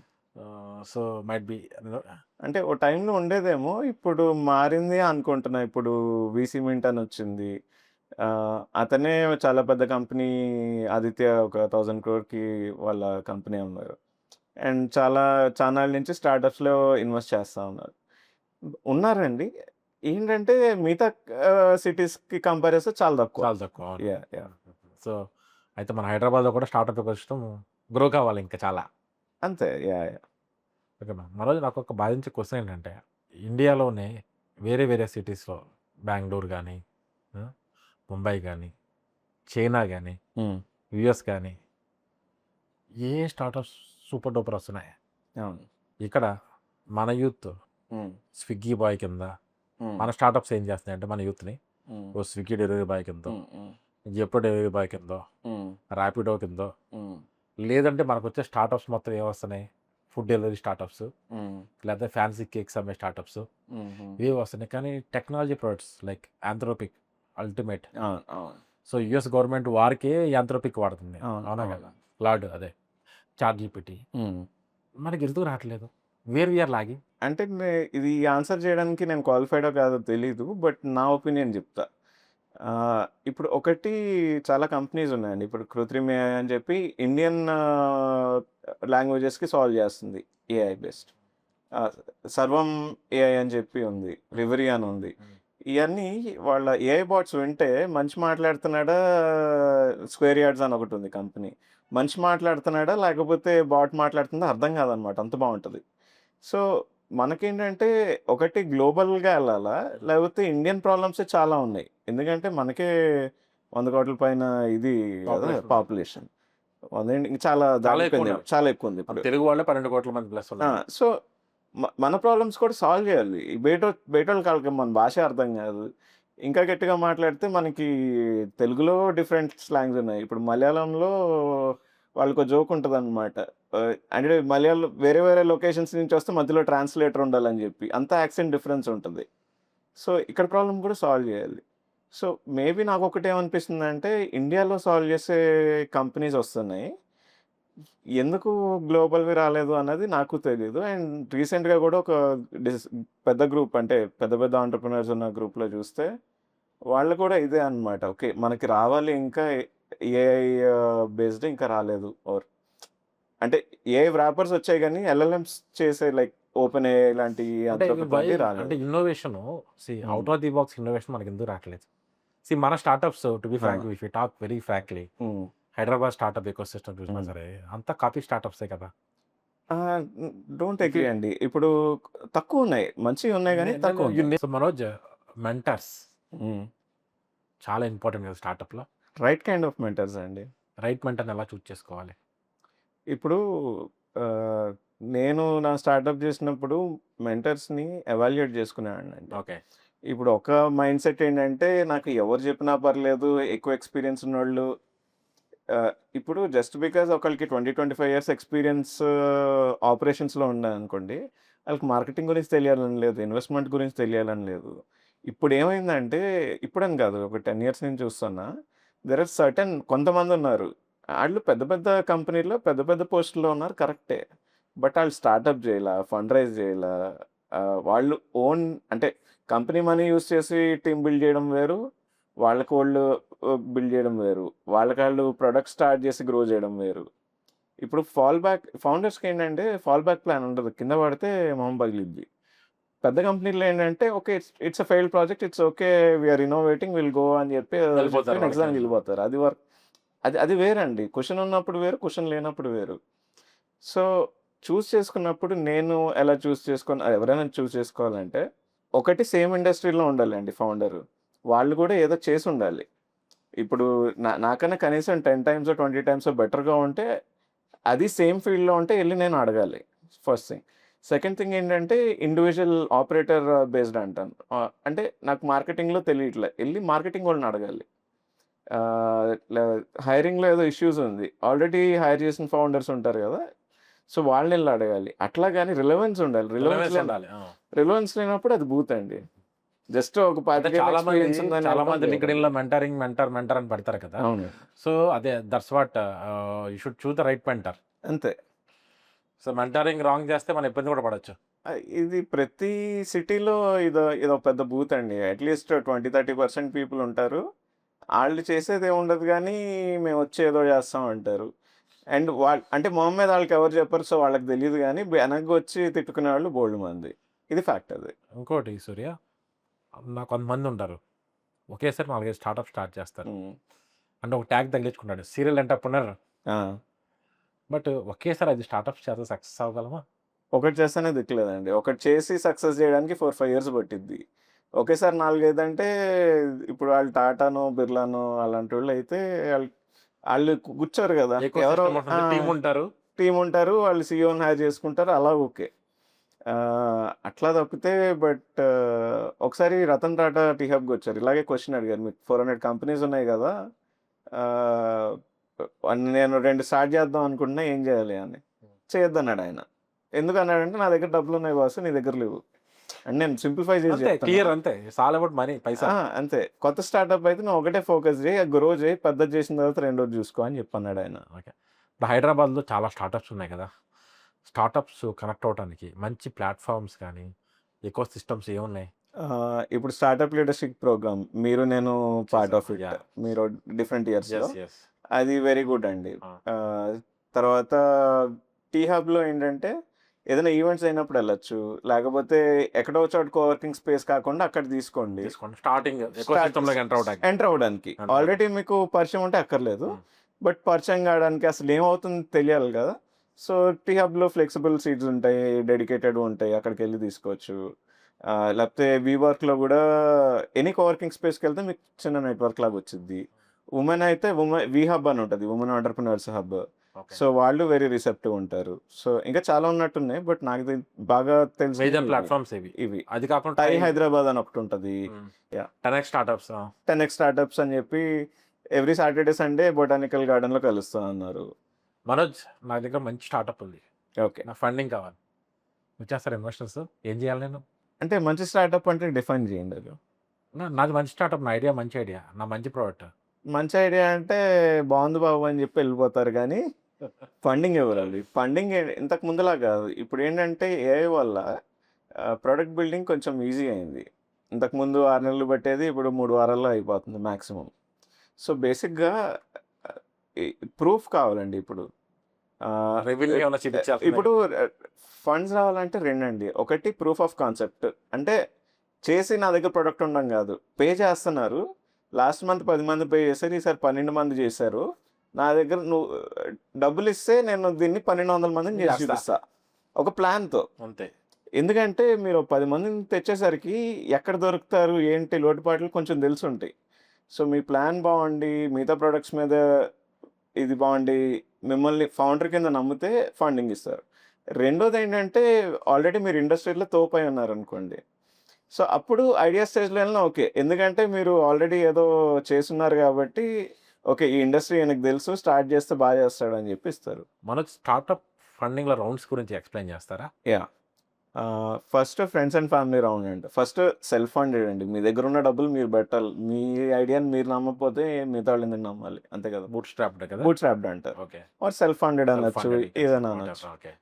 సో మైట్ బి అంటే ఓ టైంలో ఉండేదేమో. ఇప్పుడు మారింది అనుకుంటున్నా. ఇప్పుడు వీసీ మింట్ అని వచ్చింది. అతనే చాలా పెద్ద కంపెనీ ఆదిత్య ఒక 1000 క్రోర్‌కి వాళ్ళ కంపెనీ అమ్మారు. అండ్ చానాళ్ళ నుంచి స్టార్టప్స్‌లో ఇన్వెస్ట్ చేస్తా ఉన్నారు. ఉన్నారండి. ఏంటంటే మిగతా సిటీస్‌కి కంపేర్ చేస్తే చాలా తక్కువ. చాలా తక్కువ. అవును. యాహ్! యాహ్! సో అయితే మన హైదరాబాద్‌లో కూడా స్టార్టప్ ఎకోసిస్టమ్ గ్రో కావాలి ఇంకా చాలా. అంతే. Yeah! Yeah! Okay ma'am. Manoj, నాకు ఒక బాధించే క్వశ్చన్ ఏంటంటే, ఇండియాలోనే వేరే వేరే సిటీస్‌లో బెంగుళూరు గానీ, ముంబై గానీ, చైనా గానీ, హ్మ్. యూఎస్ గానీ, ఏ స్టార్టప్స్ సూపర్ డూపర్ వస్తున్నాయి. అవును. ఇక్కడ మన యూత్ హ్మ్. స్విగ్గీ బాయ్ కింద, హ్మ్. మన స్టార్టప్స్ ఏం చేస్తున్నాయంటే మన యూత్‌ని హ్మ్. ఓ స్విగ్గీ డెలివరీ బాయ్ కిందో, హ్మ్. హ్మ్. జెప్టో డెలివరీ బాయ్ కిందో, హ్మ్. ర్యాపిడో కిందో, హ్మ్. లేదంటే మనకొచ్చే స్టార్టప్స్ మొత్తం ఏమొస్తున్నాయి? ఫుడ్ డెలివరీ స్టార్టప్స్, హ్మ్. లేకపోతే ఫ్యాన్సీ కేక్స్ అమ్మే స్టార్టప్స్ హుహు. ఇవే వస్తున్నాయి. కానీ టెక్నాలజీ ప్రొడక్ట్స్ లైక్ యాంథ్రోపిక్, అల్టిమేట్. అవును. అవును. సో యూఎస్ గవర్నమెంట్ వారికే యాంథ్రోపిక్ వాడుతుంది. అవును. అవునా అవును. కదా? క్లౌడ్ అదే చాట్ జీపీటీ. హ్మ్. మనకి ఎందుకు రావట్లేదు? Where we are lagging. అంటే ఇది ఆన్సర్ చేయడానికి నేను క్వాలిఫైడో కాదో తెలీదు. బట్ నా ఒపీనియన్ చెప్తా. ఇప్పుడు ఒకటి చాలా కంపెనీస్ ఉన్నాయండి. ఇప్పుడు కృత్రిమ ఏఐ అని చెప్పి ఇండియన్ లాంగ్వేజెస్‌కి సాల్వ్ చేస్తుంది ఏఐ బేస్డ్. ఆహ్, సర్వం ఏఐ అని చెప్పి ఉంది. రివరీ అని ఉంది. ఇయన్నీ వాళ్ళ ఏఐ బాట్స్ వింటే మనిషి మాట్లాడుతున్నాడా, స్క్వేర్ యార్డ్స్ అని ఒకటుంది కంపెనీ. మనిషి మాట్లాడుతున్నాడా లేకపోతే బాట్ మాట్లాడుతుందా అర్థం కాదనమాట. అంత బావుంటది. సో, మనకేంటంటే ఒకటి గ్లోబల్‌గా ఎళ్ళాలా? లేకపోతే ఇండియన్ ప్రాబ్లమ్సే చాలా ఉన్నాయి. ఎందుకంటే మనకే 100,00,00,000 పైన ఇది గదా! పాపులేషన్ ఉంది. పాపులేషన్. చాలా చాలా ఎక్కువ దాటిపోయింది. ఉన్నారు. చాలా ఎక్కువుంది మన ఇప్పుడు. తెలుగు వాళ్ళే 12 కోట్ల మంది ప్లస్ ఉన్నారు. సో, మన ప్రాబ్లమ్స్ కూడా సాల్వ్ చేయాలి. ఈ బయటోళ్ళకి ఆళ్ళకి మన భాషే అర్థం కాదు. ఇంకా గట్టిగా మాట్లాడితే మనకి తెలుగులో డిఫరెంట్ స్లాంగ్స్ ఉన్నాయి. ఇప్పుడు మలయాళంలో వాళ్ళకో జోక్ ఉంటదనమాట. అంటే మలయాళం వేరే వేరే లొకేషన్స్ నుంచి వస్తే మధ్యలో ట్రాన్స్‌లేటర్ ఉండాలని జెప్పి. అంతా యాక్సెంట్ డిఫరెన్స్ ఉంటది. సో, ఇక్కడ ప్రాబ్లమ్ కూడా సాల్వ్ చేయాలి. సో, మేబీ నాకొకటేమనిపిస్తుందంటే ఇండియాలో సాల్వ్ చేసే కంపెనీస్ వస్తున్నాయి. ఎందుకు గ్లోబల్‌వి రాలేదు అన్నది నాకు తెలీదు. అండ్ రీసెంట్‌గా గూడా ఒక డిస్ పెద్ద గ్రూప్ అంటే పెద్ద పెద్ద ఎంటర్‌ప్రెన్యూర్స్ ఉన్న గ్రూప్‌లో చూస్తే వాళ్ళు కూడా ఇదే అన్నమాట. ఓకే. మనకి రావాలి ఇంకా ఏఐ బేస్డ్ ఇంకా రాలేదు. అంటే ఏఐ వ్రాపర్స్ వచ్చాయి గానీ ఎల్ఎల్ఎమ్స్ చేసే లైక్ ఓపెన్ ఏఐ లాంటి అంటే అంత్రోపిక్ వై లాంటివి అంటే రాలేదు. ఇన్నోవేషను హ్మ్. Out of the box innovation మనకెందుకు రావట్లేదు? మన స్టార్టప్స్ టు బి ఆ! Frank if you talk very frankly, హ్మ్. హైదరాబాద్ స్టార్టప్ ఎకోసిస్టమ్ చూసినా హ్మ్. సరే అంతా కాపీ స్టార్టప్సే కదా! డోంట్ ఇఫ్ యూ అగ్రీ అండి. ఇప్పుడు తక్కువున్నాయి. మంచిగున్నాయి గానీ తక్కువున్నాయి. సో మనోజ్, మెంటర్స్ హ్మ్. చాలా ఇంపార్టెంట్ కదా స్టార్టప్‌లో. రైట్ కైండ్ ఆఫ్ మెంటర్స్ అండి. రైట్ మెంటర్‌ని ఎలా చూజ్ చేసుకోవాలి? ఇప్పుడు ఆహ్, నేను నా స్టార్టప్ చేసినప్పుడు మెంటర్స్‌ని ఎవాల్యుయేట్ చేసుకునేవాడినండి. ఓకే. ఇప్పుడు ఒక మైండ్ సెట్ ఏంటంటే, నాకు ఎవరు చెప్పినా పర్లేదు, ఎక్కువ ఎక్స్‌పీరియన్స్ ఉన్నోళ్ళు ఇప్పుడు జస్ట్ బికాజ్ ఒకళ్ళకి 20, 25 ఇయర్స్ ఎక్స్‌పీరియన్స్ ఆపరేషన్స్‌లో ఉన్నాయనుకోండి, ఆళ్ళకి మార్కెటింగ్ గురించి తెలియాలని లేదు, ఇన్వెస్ట్‌మెంట్ గురించి తెలియాలని లేదు. ఇప్పుడేమైందంటే, ఇప్పుడని కాదు, ఒక 10 ఇయర్స్ నుంచి చూస్తున్నా. దేర్ ఆర్ సర్టెన్ కొంతమందున్నారు. ఆళ్ళు పెద్ద పెద్ద కంపెనీలో పెద్ద పెద్ద పోస్ట్‌లో ఉన్నారు కరెక్టే. బట్ ఆళ్ళు స్టార్టప్ జేయలా, ఫండ్ రైజ్ జేయలా. వాళ్ళు ఓన్ అంటే కంపెనీ మనీ యూజ్ చేసి టీమ్ బిల్డ్ చేయడం వేరు. వాళ్ళకోళ్ళు బిల్డ్ చేయడం వేరు. వాళ్ళకాళ్ళు ప్రొడక్ట్ స్టార్ట్ చేసి గ్రో చేయడం వేరు. ఇప్పుడు ఫౌండర్స్‌కేంటంటే ఫాల్ బ్యాక్ ప్లాన్ ఉండదు. కింద పడితే మొహం పగిలిద్ది. పెద్ద కంపెనీలో ఏంటంటే okay. It's a failed project. It's okay. We are innovating. Will go అని చెప్పి వెళ్ళిపోతారు నెక్స్ట్ దానికి వాళ్ళకి. వెళ్ళిపోతారు. అది అది వేరండి. క్వెషన్ ఉన్నప్పుడు వేరు. క్వెషన్ లేనప్పుడు వేరు. సో, చూజ్ చేసుకున్నప్పుడు నేను ఎలా చూజ్ చేసుకొని ఎవరైనా చూజ్ చేసుకోవాలంటే, ఒకటి సేమ్ ఇండస్ట్రీలో ఉండాలండి ఫౌండరు. వాళ్ళు కూడా ఏదో చేసుండాలి. ఇప్పుడు నాకన్నా కనీసం 10 టైమ్సో, 20 టైమ్సో బెటర్‌గా ఉంటే, అది సేమ్ ఫీల్డ్‌లో ఉంటే ఎళ్లి నేను అడగాలి. First thing. సెకండ్ థింగ్ ఏంటంటే, ఇండివిడ్యువల్ ఆపరేటర్ బేస్డ్ అంటాను. అంటే నాకు మార్కెటింగ్‌లో తెలియట్లే. ఎళ్లి మార్కెటింగ్ వోళ్ళని అడగాలి. ఆహ్, ల హైరింగ్‌లో ఏదో ఇష్యూస్ ఉంది. ఆల్రెడీ హైర్ చేసిన ఫౌండర్స్ ఉంటారు గదా! సో, వాళ్ళనెళ్లి అడగాలి. అట్లా గాని రిలవెన్స్ ఉండాలి. రిలవెన్స్ ఉండాలి. ఆ! రిలవెన్స్ లేనప్పుడు అది బూతండి. జస్ట్ ఒక అంటే 25 ఏళ్ల ఎక్స్‌పీరియన్స్ ఉందని చాలా అర్థం మంది లేదది. లింక్డ్ఇన్‌లో మెంటరింగ్, మెంటర్ అని పెడతారు కదా! అవును. సో, అదే that's what you should choose the right mentor. అంతే. సో, మెంటరింగ్ రాంగ్ చేస్తే మనం ఇబ్బంది కూడా పడొచ్చు. ఇది ప్రతి సిటీలో ఇదో పెద్ద బూతండి. అట్‌లీస్ట్ 20, 30% పీపుల్ ఉంటారు. ఆళ్ళు చేసేదేముండదు గానీ, మేమొచ్చి ఏదో చేస్తాం అంటారు. అండ్ అంటే మొహం మీద ఆళ్ళకెవరు చెప్పరు. సో, వాళ్ళకి తెలీదు గానీ, వెనక్కొచ్చి తిట్టుకునేవాళ్ళు బోలెడు మంది. ఇది ఫ్యాక్ట్ అది. ఇంకోటి సూర్య, నాకు కొంతమంది ఉంటారు. ఒకేసారి 4, 5 స్టార్టప్ స్టార్ట్ చేస్తారు. హ్మ్. అంటే ఒక ట్యాగ్ తగిలించుకుంటాడు. Serial entrepreneur. ఆ! బట్ ఒకేసారి 5 స్టార్టప్స్ చేస్తే సక్సెస్ అవ్వగలమా? ఒకటి చేస్తేనే దిక్కులేదండి. ఒకటి చేసి సక్సెస్ జేయడానికి 4, 5 ఇయర్స్ పట్టిద్ది. ఒకేసారి 4, 5 అంటే ఇప్పుడు ఆళ్ళు టాటానో, బిర్లానో అలాంటోళ్ళైతే ఆళ్ళు ఆళ్ళు కూర్చోరు గదా! ఎవరో ఎకోసిస్టమ్ ఆ! ఉంటుంది. టీమ్ ఉంటారు. టీమ్ ఉంటారు. వాళ్ళు సీఈఓని హైర్ చేసుకుంటారు. అలా ఓకే. అట్లా తప్పితే బట్ ఒకసారి రతన్ టాటా టీ హబ్‌కొచ్చారు. ఇలాగే క్వెషన్ అడిగారు. మీకు 400 కంపెనీస్ ఉన్నాయి గదా! ఆహ్, నేను 2 స్టార్ట్ చేద్దాం అనుకుంటున్నా ఏం చేయాలి అని. చేయొద్దన్నాడాయన. ఎందుకన్నాడంటే, నా దగ్గర డబ్బులున్నాయి బాసు నీ దగ్గర లేవు. అంటే నేను సింప్లిఫై చేసి అంతే చెప్తున్నా. క్లియర్ అంతే. ఇట్స్ ఆల్ అబౌట్ మనీ, పైసా. అంతే. కొత్త స్టార్టప్ అయితే నువ్వు ఒకటే ఫోకస్ చేయి. గ్రో చేయి. పెద్దది చేసిన తర్వాత రెండోది చూసుకో అని చెప్పన్నాడాయన. ఓకే. ఇప్పుడు హైదరాబాద్‌లో చాలా స్టార్టప్స్ ఉన్నాయి కదా! స్టార్టప్స్ కనెక్ట్ అవ్వటానికి మంచి ప్లాట్‌ఫార్మ్స్ కానీ, ఎకోసిస్టమ్స్ ఏమున్నాయి? ఇప్పుడు స్టార్టప్ లీడర్‌షిప్ ప్రోగ్రామ్ మీరు నేను పార్ట్ చేసాం. Of it. యాహ్! మీరు డిఫరెంట్ ఇయర్స్‌లో. యెస్. అది వెరీ గుడ్ అండి. ఆ! ఆహ్, తర్వాత టీ హబ్‌లో ఏంటంటే ఏదైనా ఈవెంట్స్ అయినప్పుడు ఎళ్ళొచ్చు. లేకపోతే ఎక్కడో ఒక చోట కోవర్కింగ్ స్పేస్ కాకుండా అక్కడ తీసుకోండి. తీసుకోండి. స్టార్టింగ్ స్టార్ట్ ఎకోసిస్టమ్‌లోకి ఎంటర్ అవ్వడానికి. ఎంటర్ అవ్వడానికి. ఎంటర్ అవ్వడానికి. ఆల్రెడీ మీకు పరిచయం ఉంటే అక్కర్లేదు. హ్మ్. బట్ పరిచయం కావడానికి అసలు ఏమవుతుందో తెలియాలి కదా! సో, టీ హబ్‌లో ఫ్లెక్సిబుల్ సీట్స్ ఉంటాయి. డెడికేటెడ్ ఉంటాయి. అక్కడికెళ్ళి తీసుకోవచ్చు. లేకపోతే వీవర్క్‌లో గూడా ఎనీ కోవర్కింగ్ స్పేస్‌కెళ్తే మీకు చిన్న నెట్వర్క్ లాగా వచ్చిద్ది. వుమెన్ అయితే వి హబ్ అని ఉంటది. Women entrepreneurs hub. Okay. So, వాళ్ళు వెరీ రిసెప్టివ్ ఉంటారు. సో, ఇంకా చాలా ఉన్నట్టున్నాయి. బట్ నాకు బాగా తెలిసినవి మేజర్ ఇవి. ప్లాట్‌ఫార్మ్స్ ఇవి. ఇవి. అది కాకుండా టై హైదరాబాద్ అని ఒకటుంటది. హ్మ్. Yeah! 10x startups. 10x startups అని చెప్పి ఎవ్రీ సాటర్‌డే, సండే బొటానికల్ గార్డెన్‌లో కలుస్తా అన్నారు. మనోజ్, నా దగ్గర మంచి స్టార్టప్ ఉంది. ఓకే. నాకు ఫండింగ్ కావాలి. వచ్చేస్తారా ఇన్వెస్టర్స్? ఏం చేయాలి నేను? అంటే మంచి స్టార్టప్ అంటే డిఫైన్ చేయండి అది. నాది మంచి స్టార్టప్. నా ఐడియా మంచి ఐడియా. నా మంచి ప్రోడక్ట్. మంచి ఐడియా అంటే బావుంది బాబు అని చెప్పి ఎళ్ళిపోతారు గానీ, ఫండింగ్ ఇవ్వరండి. ఫండింగ్ ఇంతకు ముందులా కాదు. ఇప్పుడేంటంటే ఏఐ వల్ల ప్రొడక్ట్ బిల్డింగ్ కొంచెం ఈజీ అయింది. ఇంతకుముందు 6 నెలలు పట్టేది ఇప్పుడు 3 వారాల్లో అయిపోతుంది మాక్సిమం. సో, బేసిక్‌గా ఆహ్, ఈ ప్రూఫ్ కావాలండి ఇప్పుడు. ఆహ్, రెవెన్యూ ఏమైనా చూపించాల్సిందే. ఇప్పుడు ఫండ్స్ రావాలంటే రెండండి. ఒకటి ప్రూఫ్ ఆఫ్ కాన్సెప్ట్. అంటే చేసి నా దగ్గర ప్రొడక్ట్ ఉండడం గాదు. పే చేస్తున్నారు. లాస్ట్ మంత్ 10 మంది పే చేశారు. ఈసారి 12 మంది చేశారు. నా దగ్గర నువ్వు డబ్బులిస్తే నేను దీన్ని 1200 మందిని చేసి చేస్తా. చూపిస్తా. ఒక ప్లాన్‌తో. అంతే. ఎందుకంటే మీరు 10 మందిని తెచ్చేసరికి ఎక్కడ దొరుకుతారు, ఏంటి లోటుపాట్లు కొంచెం తెలిసుంటాయి. సో మీ ప్లాన్ బాగుండి మిగతా ప్రొడక్ట్స్ మీద ఇది బాగుండి మిమ్మల్ని ఫౌండర్ కింద నమ్మితే ఫండింగ్ ఇస్తారు. రెండోది ఏంటంటే ఆల్రెడీ మీరు ఇండస్ట్రీలో తోపై ఉన్నారనుకోండి. సో అప్పుడు ఐడియా స్టేజ్‌లో వెళ్ళినా ఓకే. ఎందుకంటే మీరు ఆల్రెడీ ఏదో చేసున్నారు కాబట్టి ఓకే. ఈ ఇండస్ట్రీ ఈయనకి తెలుసు, స్టార్ట్ చేస్తే బాగా చేస్తాడని చెప్పి ఇస్తారు. మనోజ్ స్టార్టప్ ఫండింగ్‌లో రౌండ్స్ గురించి ఎక్స్‌ప్లెయిన్ చేస్తారా? Yeah! First friends and family round అండి. ఫస్ట్ సెల్ఫ్ ఫండెడ్ అండి. మీ దగ్గరున్న డబ్బులు మీరు పెట్టాలి. మీ ఐడియాని మీరు నమ్మకపోతే మిగతా వాళ్ళు ఎందుకు నమ్మాలి? అంతే కదా! బూట్ స్ట్రాప్డ్ కదా? బూట్ స్ట్రాప్డ్ అంటారు. Okay. Or self funded self అనొచ్చు. ఫండెడ్ ఏదైనా వాటెవర్. అనొచ్చు. Okay.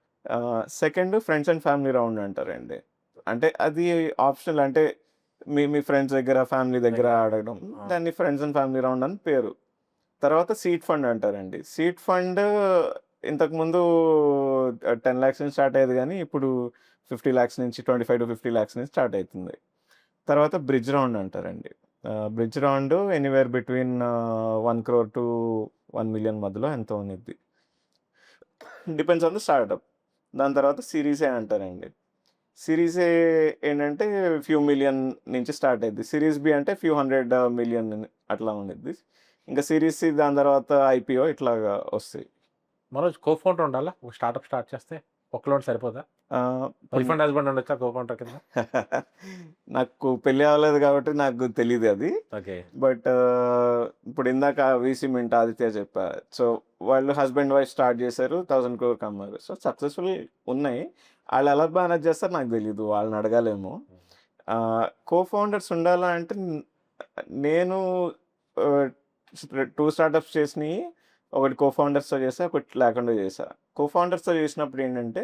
Second friends and family round అంటారండి. అంటే అది ఆప్షనల్. అంటే మీ మీ ఫ్రెండ్స్ దగ్గర, ఫ్యామిలీ దగ్గర అడగడం. దాన్ని ఫ్రెండ్స్ అండ్ ఫ్యామిలీ రౌండ్ అని పేరు. తర్వాత సీడ్ ఫండ్ అంటారండి. సీడ్ ఫండ్ ఇంతకుముందు 10,00,000 నుంచి స్టార్ట్ అయ్యేది గానీ, ఇప్పుడు 50,00,000 నుంచి 25-50,00,000 నుంచి స్టార్ట్ అయితుంది. తర్వాత బ్రిడ్జ్ రౌండ్ అంటారండి. Bridge round anywhere between 1,00,00,000 to 1,000,000 మధ్యలో ఎంతో ఉండిద్ది. Depends on the startup. దాని తర్వాత సీరీస్ ఏ అంటారండి. సీరీస్ ఏ ఏంటంటే ఫ్యూ మిలియన్ నుంచి స్టార్ట్ అయిద్ది. సీరీస్ బి అంటే ఫ్యూ 100 మిలియన్ అట్లా ఉండిద్ది. ఇంకా సీరీస్ సి దాని తర్వాత ఐపీఓ ఇట్లాగా వస్తాయి. మనోజ్ కో ఫౌండర్ ఉండాలా? ఒక స్టార్టప్ స్టార్ట్ చేస్తే ఒక్కలోనే సరిపోదా? ఇప్పుడు వైఫ్ అండ్ హస్బెండ్ ఉండొచ్చా కో ఫౌండర్ కింద? నాకు పెళ్లి అవ్వలేదు కాబట్టి నాకు తెలీదు అది. ఓకే. బట్ ఇప్పుడు ఇందాక వీసీ మింట్ ఆదిత్య చెప్పా. సో వాళ్ళు హస్బెండ్ వైఫ్ స్టార్ట్ చేశారు. 1,000 crore అమ్మారు. సో సక్సెస్ఫుల్ ఉన్నాయి. వాళ్ళు ఎలా మేనేజ్ చేస్తారో నాకు తెలీదు. వాళ్ళని అడగాలేమో. కో ఫౌండర్స్ ఉండాలా అంటే నేను 2 స్టార్టప్స్ చేసినయి. ఒకటి కో ఫౌండర్స్‌తో చేశా. ఒకటి లేకుండా చేశా. కో ఫౌండర్స్‌తో చేసినప్పుడు ఏంటంటే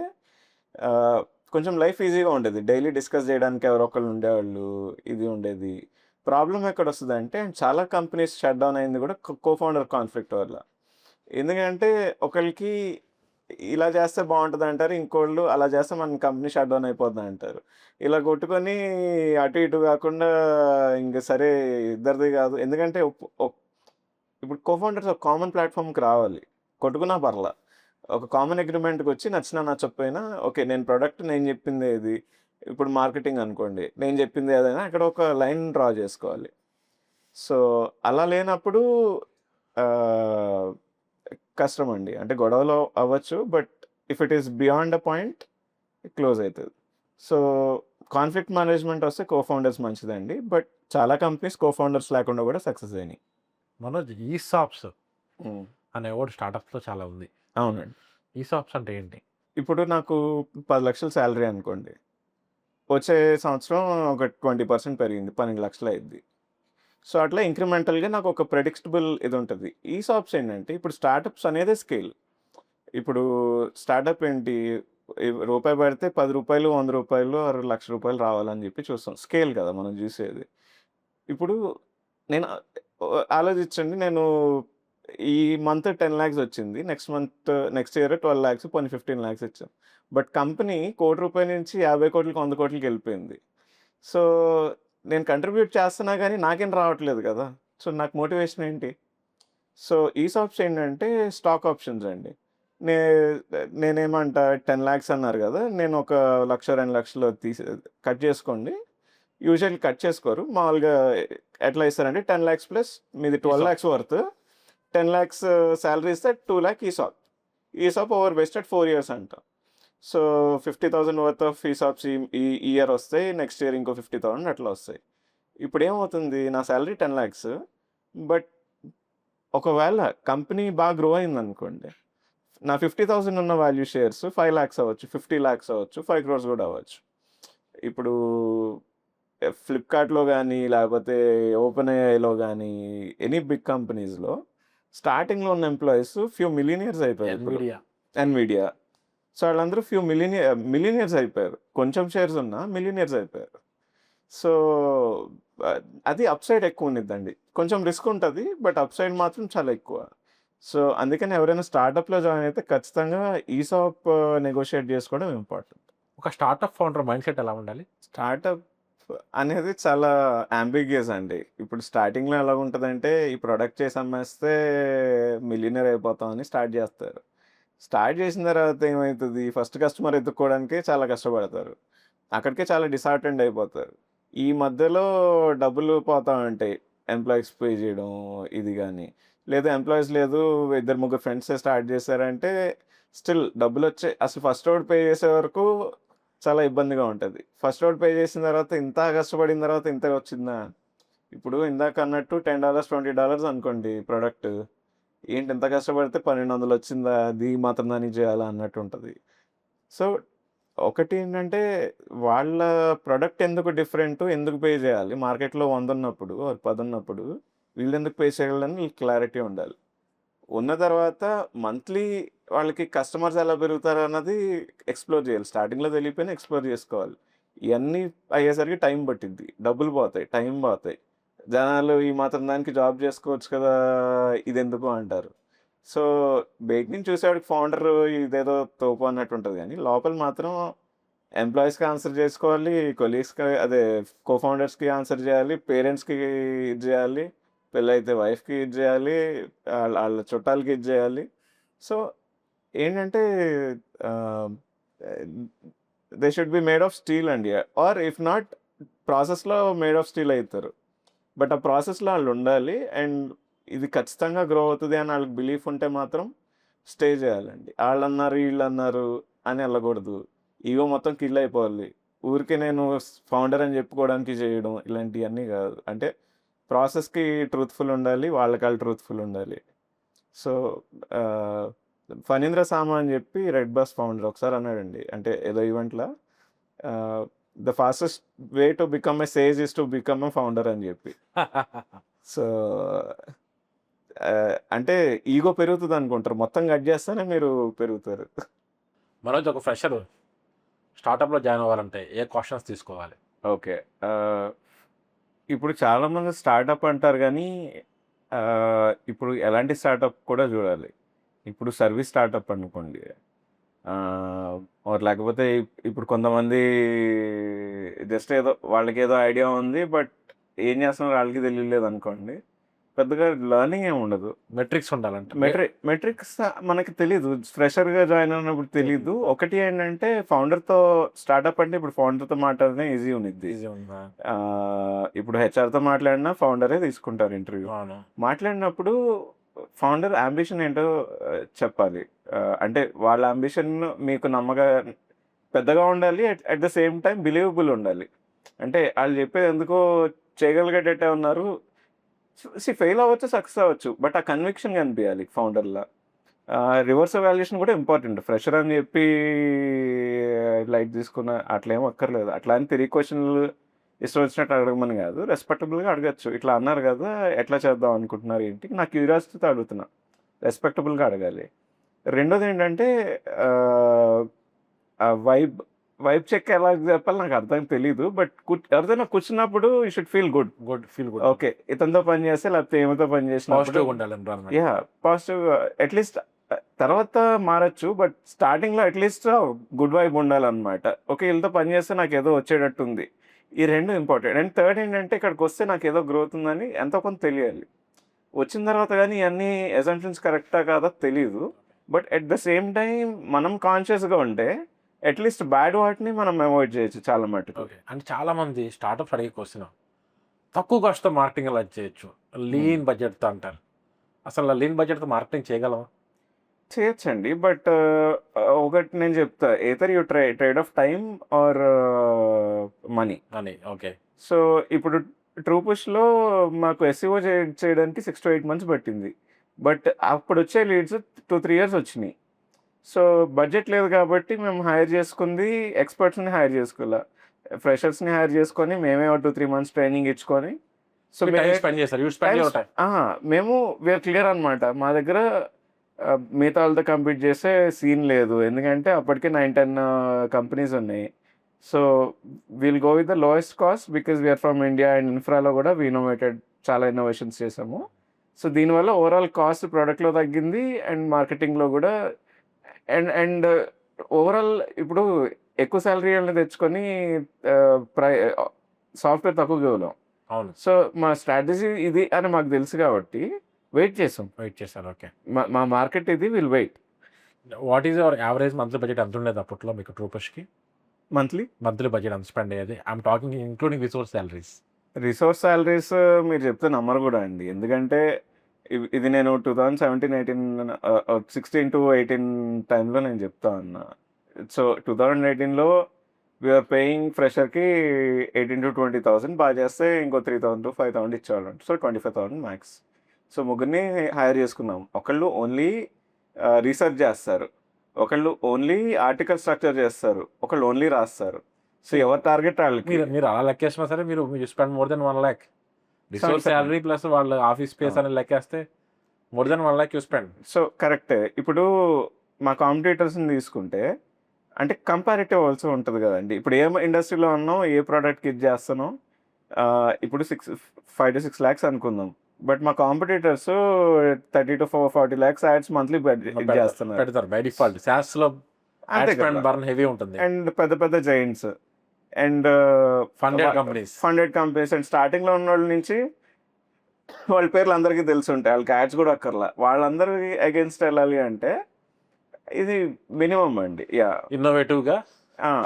కొంచెం లైఫ్ ఈజీగా ఉండేది. డైలీ డిస్కస్ చేయడానికి ఎవరో ఒకళ్ళు ఉండేవాళ్ళు. ఇది ఉండేది. ప్రాబ్లమ్ ఎక్కడొస్తదంటే చాలా కంపెనీస్ షట్ డౌన్ అయింది కూడా కో ఫౌండర్ కాన్ఫ్లిక్ట్ వల్ల. ఎందుకంటే ఒకళ్ళకి ఇలా చేస్తే బావుంటదంటారు. ఇంకోళ్ళు అలా చేస్తే మన కంపెనీ షట్ డౌన్ అయిపోద్దంటారు. ఇలా కొట్టుకొని అటు ఇటు కాకుండా ఇంక సరే ఇద్దరిది కాదు. ఎందుకంటే ఇప్పుడు కో ఫౌండర్స్ ఒక కామన్ ప్లాట్‌ఫార్మ్‌కి రావాలి. కొట్టుకున్నా పర్లా. ఒక కామన్ అగ్రీమెంట్‌కొచ్చి నచ్చినా నచ్చకపోయినా ఓకే. నేను ప్రొడక్ట్ నేను చెప్పిందే ఇది. ఇప్పుడు మార్కెటింగ్ అనుకోండి. నేను చెప్పింది ఏదైనా అక్కడ ఒక లైన్ డ్రా చేసుకోవాలి. సో అలా లేనప్పుడు ఆహ్, కష్టమండి. అంటే గొడవలు అవ్వచ్చు. But if it is beyond a point close అయితది. సో కాన్ఫ్లిక్ట్ మేనేజ్‌మెంట్ వస్తే కో ఫౌండర్స్ మంచిదండి. బట్ చాలా కంపెనీస్ కో ఫౌండర్స్ లేకుండా కూడా సక్సెస్ అయినాయి. మనోజ్ ఈసాప్స్ హ్మ్. అనే వర్డ్ స్టార్టప్స్‌లో చాలా ఉంది. అవునండి. ఈసాప్స్ అంటే ఏంటి? ఇప్పుడు నాకు 10,00,000 సాలరీ అనుకోండి. వచ్చే సంవత్సరం ఒక 20% పెరిగింది. 12,00,000 అయ్యిద్ది. సో అట్లా ఇంక్రిమెంటల్‌గా నాకు ఒక ప్రెడిక్టబుల్ ఇది ఉంటది. ఈసాప్స్ ఏంటంటే ఇప్పుడు స్టార్టప్స్ అనేదే స్కేల్. ఇప్పుడు స్టార్టప్ ఏంటి? రూపాయి పెడితే రూ. 10, రూ. 100 ఆర్ రూ. 1,00,000 రావాలని చెప్పి చూస్తాం. స్కేల్ కదా మనం చూసేది. ఇప్పుడు నేను ఆలోచించండి. నేను ఈ మంత్ 10,00,000 వచ్చింది. నెక్స్ట్ ఇయర్ 12,00,000 పోనీ 15,00,000 ఇచ్చాం. బట్ కంపెనీ రూ. 1,00,00,000 నుంచి 50,00,00,000 100,00,00,000 వెళ్ళిపోయింది. సో నేను కంట్రిబ్యూట్ చేస్తున్నా గానీ నాకేం రావట్లేదు కదా! సో నాకు మోటివేషన్ ఏంటి? సో ఈసాప్స్ ఏంటంటే స్టాక్ ఆప్షన్స్ అండి. నే నేనేమంటా 10,00,000 అన్నారు కదా! నేను ఒక 1,00,000, 2,00,000 కట్ చేసుకోండి. యూజువల్లీ కట్ చేసుకోరు. మామూలుగా ఎట్లా ఇస్తారంటే 10,00,000 ప్లస్ మీది 12,00,000 వర్త్ 10,00,000 సాలరీ ఇస్తే 2,00,000 ఈసాప్. ఈసాప్ ఓవర్ బేస్డ్ 4 ఇయర్స్ అంట. సో 50,000 వర్త్ ఆఫ్ ఈసాప్స్ ఈ ఈ ఇయర్ వస్తాయి. నెక్స్ట్ ఇయర్ ఇంకో 50,000 అట్లా వస్తాయి. ఇప్పుడేమవుతుంది నా సాలరీ 10,00,000 బట్ ఒకవేళ కంపెనీ బాగా గ్రో అయిందనుకోండి. నా 50,000 ఉన్న వాల్యూ షేర్స్ 5,00,000 అవ్వచ్చు, 50,00,000 అవ్వచ్చు, 5 crores కూడా అవ్వచ్చు. ఇప్పుడు ఫ్లిప్‌కార్ట్‌లో గానీ, లేకపోతే ఓపెన్ ఏఐలో గానీ, ఎనీ బిగ్ కంపెనీస్‌లో స్టార్టింగ్‌లో ఉన్న ఎంప్లాయీస్ ఫ్యూ మిలియనియర్స్ అయిపోయారు ఇప్పుడు. ఎన్‌విడియా. సో ఆళ్ళందరూ ఫ్యూ మిలియనియర్స్ అయిపోయారు. కొంచెం షేర్స్ ఉన్నా మిలియనియర్స్ అయిపోయారు. సో అది అప్‌సైడ్ ఎక్కువ ఉండిద్దండి. కొంచెం రిస్క్ ఉంటది. బట్ అప్‌సైడ్ మాత్రం చాలా ఎక్కువ. సో అందుకని ఎవరైనా స్టార్టప్‌లో జాయిన్ అయితే ఖచ్చితంగా ఈసాప్ నెగోషియేట్ చేసుకోవడం ఇంపార్టెంట్. ఒక స్టార్టప్ ఫౌండర్ మైండ్‌సెట్ ఎలా ఉండాలి? స్టార్టప్ అనేది చాలా యాంబిగ్యూస్ అండి. ఇప్పుడు స్టార్టింగ్‌లో ఎలా ఉంటదంటే, ఈ ప్రొడక్ట్ చేసి అమ్మేస్తే మిలియనీర్ అయిపోతామని స్టార్ట్ చేస్తారు. స్టార్ట్ చేసిన తర్వాత ఏమైతది, ఫస్ట్ కస్టమర్ ఎతుక్కోవడానికే చాలా కష్టపడతారు. అక్కడికే చాలా డిసార్టెండ్ అయిపోతారు. ఈ మధ్యలో డబ్బులు పోతా ఉంటాయి. ఎంప్లాయీస్‌కి పే చేయడం ఇది గాని. లేదు ఎంప్లాయీస్ లేదు, ఇద్దరు ముగ్గురు ఫ్రెండ్సే స్టార్ట్ చేశారంటే స్టిల్ డబ్బులొచ్చాయి. అసలు ఫస్ట్ రౌండ్ పే చేసే వరకు చాలా ఇబ్బందిగా ఉంటది. ఫస్ట్ రౌండ్ పే చేసిన తర్వాత ఇంత కష్టపడిన తర్వాత ఇంత వచ్చిందా? ఇప్పుడు ఇందాక అన్నట్టు $10, $20 అనుకోండి ప్రొడక్ట్. ఏంటి ఇంత కష్టపడితే 1200 వచ్చిందా? అది మాత్రం దానికి చేయాలా అన్నట్టుంటది. సో, ఒకటేంటంటే వాళ్ళ ప్రొడక్ట్ ఎందుకు డిఫరెంటు? ఎందుకు పే చేయాలి? మార్కెట్‌లో 100 ఉన్నప్పుడు ఆర్ 10 ఉన్నప్పుడు వీళ్ళెందుకు పే చేయాలని క్లారిటీ ఉండాలి. ఉన్న తర్వాత మంత్లీ వాళ్ళకి కస్టమర్స్ ఎలా పెరుగుతారన్నది ఎక్స్‌ప్లోర్ చేయాలి. స్టార్టింగ్‌లో తెలియకపోయినా ఎక్స్‌ప్లోర్ చేసుకోవాలి. ఇయన్నీ అయ్యేసరికి టైం పట్టిద్ది. డబ్బులు పోతాయి. టైం పోతాయి. జనాలు ఈ మాత్రం దానికి జాబ్ చేసుకోవచ్చు కదా! ఇదెందుకు అంటారు. సో, బయట నుంచి చూసేవాడికి ఫౌండర్ ఇదేదో తోపు అన్నట్టు ఉంటది గానీ, లోపల మాత్రం ఎంప్లాయీస్‌కి ఆన్సర్ చేసుకోవాలి. కొలీగ్స్‌కి అదే కో ఫౌండర్స్‌కి ఆన్సర్ చేయాలి. పేరెంట్స్‌కి ఇది చేయాలి. పెళ్లయితే వైఫ్‌కి ఇది చేయాలి. ఆళ్ళ చుట్టాలకి ఇది చేయాలి. సో, ఏంటంటే ఆహ్, they should be made of steel అండి. ఆర్ ఇఫ్ నాట్ ప్రాసెస్‌లో మేడ్ ఆఫ్ స్టీల్ అయితారు. బట్ ఆ ప్రాసెస్‌లో ఆళ్ళుండాలి. అండ్ ఇది ఖచ్చితంగా గ్రో అవుతది అని ఆళ్ళకి బిలీఫ్ ఉంటే మాత్రం స్టే చేయాలండి. ఆళ్ళన్నారు, ఈళ్ళన్నారు అని ఎళ్ళకూడదు. ఇగో మొత్తం కిల్ అయిపోవాలి. ఊరికే నేను ఫౌండర్ అని చెప్పుకోవడానికి చేయడం ఇలాంటియన్నీ కాదు. అంటే ప్రాసెస్‌కి ట్రూత్‌ఫుల్ ఉండాలి. వాళ్ళకాళ్ళు ట్రూత్‌ఫుల్ ఉండాలి. సో, ఆహ్, ఫణీంద్ర సామా అని చెప్పి రెడ్ బస్ ఫౌండర్ ఒకసారి అన్నాడండి. అంటే ఏదో ఈవెంట్‌ల ఆహ్, the fastest way to become a sage is to become a founder అని చెప్పి. సో, అంటే ఈగో పెరుగుతదనుకుంటారు. మొత్తం కట్ చేస్తేనే మీరు పెరుగుతారు. మనోజ్ ఒక ఫ్రెషర్ స్టార్టప్‌లో జాయిన్ అవ్వాలంటే ఏ క్వెషన్స్ తీసుకోవాలి? ఓకే. ఇప్పుడు చాలామంది స్టార్టప్ అంటారు గానీ, ఇప్పుడు ఎలాంటి స్టార్టప్ కూడా చూడాలి. ఇప్పుడు సర్వీస్ స్టార్టప్ అనుకోండి. ఆహ్, ఆర్ లేకపోతే ఇప్పుడు కొంతమంది జస్ట్ ఏదో వాళ్ళకేదో ఐడియా ఉంది. బట్ ఏం చేస్తున్నారో ఆళ్ళకి తెలియలేదనుకోండి. పెద్దగా లెర్నింగ్ ఏమి ఉండదు. మెట్రిక్స్ ఉండాలంట. మెట్రిక్స్ మనకి తెలీదు. ఫ్రెషర్‌గా జాయిన్ అయినప్పుడు తెలీదు. ఒకటి ఏంటంటే ఫౌండర్‌తో స్టార్టప్ అంటే ఇప్పుడు ఫౌండర్‌తో మాట్లాడడం ఈజీ ఉండిద్ది. ఈజీ ఉందా? ఇప్పుడు హెచ్ఆర్‌తో మాట్లాడినా ఫౌండరే తీసుకుంటారు ఇంటర్వ్యూ. అవును. మాట్లాడినప్పుడు ఫౌండర్ యాంబిషన్ ఏంటో చెప్పాలి. అంటే వాళ్ళ యాంబిషన్ మీకు పెద్దగా ఉండాలి. At at the same time believable ఉండాలి. అంటే ఆళ్ళు చెప్పేది ఎందుకో చేయగలిగేటట్టే ఉన్నారు. ఫెయిల్ అవ్వచ్చు, సక్సెస్ అవ్వచ్చు. బట్ ఆ కన్విక్షన్ కనిపియాలి ఫౌండర్‌ల. రివర్స్ ఎవాల్యుయేషన్ కూడా ఇంపార్టెంట్. ఫ్రెషర్ అని చెప్పి లైట్ తీసుకున్న అట్లేం అక్కర్లేదు. అట్లా అని తిరిగి క్వెషన్‌లు ఇష్టం వచ్చినట్టు అడగమని కాదు. రెస్పెక్టబుల్‌గా అడగొచ్చు. ఇట్లా అన్నారు కదా! ఎట్లా చేద్దాం అనుకుంటున్నారు ఏంటి? నా క్యూరియాసిటీతో అడుగుతున్నా. రెస్పెక్టబుల్‌గా అడగాలి. రెండోదేంటంటే ఆహ్, ఆ వైబ్ చెక్ ఎలా చెప్పాలో నాకు అర్థం తెలీదు. బట్ ఎవరితోనో కూర్చున్నప్పుడు you should feel good. Feel good. Okay. ఇతనితో పని చేస్తే లేకపోతే ఈమెతో పని చేసినప్పుడు పాజిటివ్‌గా ఉండాలి ఎన్విరాన్మెంట్. పాజిటివ్‌గా అట్‌లీస్ట్ తర్వాత మారొచ్చు. బట్ స్టార్టింగ్‌లో అట్‌లీస్ట్ గుడ్ వైబ్ ఉండాలనమాట. ఓకే. ఈళ్ళతో పని చేస్తే నాకేదో వచ్చేటట్టుంది. ఈ 2 ఇంపార్టెంట్. అండ్ థర్డ్ ఏంటంటే ఇక్కడికొస్తే నాకేదో గ్రోత్ ఉందని ఎంతో కొంత తెలియాలి. వచ్చిన తర్వాత గానీ ఇయన్నీ అసంప్షన్స్ కరెక్టా కాదా తెలీదు. But at the same time మనం కాన్షియస్‌గా ఉంటే అట్‌లీస్ట్ బ్యాడ్ వాటిని మనం అవాయిడ్ చేయొచ్చు చాలా మటుకు. ఓకే. అంటే చాలామంది స్టార్టప్స్ అడిగే క్వెషన్ తక్కువ కాస్ట్‌తో మార్కెటింగ్ ఎలా చేయొచ్చు? లీన్ బడ్జెట్‌తో అంటారు. అసలు లీన్ బడ్జెట్‌తో మార్కెటింగ్ చేయగలమా? చేయొచ్చండి. బట్ ఒకటి నేను చెప్తా. Either you trade off time or money. అని. ఓకే. సో, ఇప్పుడు ట్రూ పుష్‌లో మాకు ఎస్‌ఈఓ చేయడానికి 6-8 మంత్స్ పట్టింది. బట్ అప్పుడొచ్చే లీడ్స్ 2-3 ఇయర్స్ వచ్చినియి. సో, బడ్జెట్ లేదు కాబట్టి మేము హైర్ చేసుకుంది ఎక్స్‌పర్ట్స్‌ని హైర్ చేసుకోలా. ఫ్రెషర్స్‌ని హైర్ చేసుకొని మేమే ఒక 2-3 మంత్స్ ట్రైనింగ్ ఇచ్చుకొని సో, మీరు టైమ్ స్పెండ్ చేశారు. You spend your time. మేము వీఆర్ క్లియర్ అనమాట. మా దగ్గర మిగతా వాళ్ళతో కంపీట్ చేసే సీన్ లేదు. ఎందుకంటే అప్పటికే 9-10 కంపెనీస్ ఉన్నాయి. So, will go with the lowest cost because we are from India and ఇన్‌ఫ్రాలో కూడా చాలా ఇన్నోవేషన్స్ చేసాము. సో, దీనివల్ల ఓవరాల్ కాస్ట్ ప్రొడక్ట్‌లో తగ్గింది అండ్ మార్కెటింగ్‌లో కూడా అండ్ అండ్ ఓవరాల్ ఇప్పుడు ఎక్కువ సాలరీ వాళ్ళని తెచ్చుకొని ఆహ్, ప్రై సాఫ్ట్‌వేర్ తక్కువకి ఇవ్వలేం. అవును. సో, మా స్ట్రాటజీ ఇది అని మాకు తెలుసు కాబట్టి వెయిట్ చేసాం. వెయిట్ చేశారు. ఓకే. మా మార్కెట్ ఇది will wait. What is your average monthly budget ఎంత ఉండేది అప్పట్లో మీకు ట్రూ పుష్‌కి? మంత్లీ మంత్లీ బడ్జెట్ ఎంత స్పెండ్ అయ్యేది? I'm talking including without salaries. Resource salaries మీరు చెప్తే నమ్మరు కూడా అండి. ఎందుకంటే ఇది నేను 2017, 18 16-18 టైంలో నేను చెప్తా ఉన్నా. సో 2018లో వీఆర్ పేయింగ్ ఫ్రెషర్‌కి 18,000-20,000 బాగా చేస్తే ఇంకో 3,000-5,000 ఇచ్చేవాళ్ళంట. So 25,000 max. సో ముగ్గురిని హైర్ చేసుకున్నాం. ఒకళ్ళు ఓన్లీ రీసెర్చ్ చేస్తారు. ఒకళ్ళు ఓన్లీ ఆర్టికల్ స్ట్రక్చర్ చేస్తారు. ఒకళ్ళు ఓన్లీ రాస్తారు. సో ఎవరి టార్గెట్ వాళ్ళకి. మీరు మీరు అలా లెక్కేసినా సరే మీరు spend more than 1 lakh. Resource 77. Salary plus వాళ్ళ ఆఫీస్ స్పేస్ అని లెక్కేస్తే more than 1 lakh you spend. So కరెక్టే. ఇప్పుడు మా కాంపిటీటర్స్‌ని తీసుకుంటే అంటే కంపారిటివ్ ఆల్సో ఉంటది కదండీ. ఇప్పుడు ఏ ఇండస్ట్రీలో ఉన్నాం, ఏ ప్రోడక్ట్‌కి ఇది చేస్తున్నాం. ఇప్పుడు 5-6 లాక్స్ అనుకుందాం. బట్ మా కాంపిటీటర్స్ 30-40 లాక్స్ యాడ్స్ మంత్లీ ఇది చేస్తున్నారు. పెడతారు బై డిఫాల్ట్. SaaSలో అంతే యాడ్ స్పెండ్ కదా. బర్న్ హెవీ ఉంటుంది. అండ్ పెద్ద పెద్ద giants and funded companies. And స్టార్టింగ్లో ఉన్న వాళ్ళ నుంచి వాళ్ళ పేర్లు అందరికీ తెలిసి ఉంటాయి. వాళ్ళకి యాడ్స్ కూడా అక్కర్లా. వాళ్ళందరికీ అగేన్స్ట్ వెళ్ళాలి అంటే ఇది మినిమం అండి. ఇన్నోవేటివ్గా,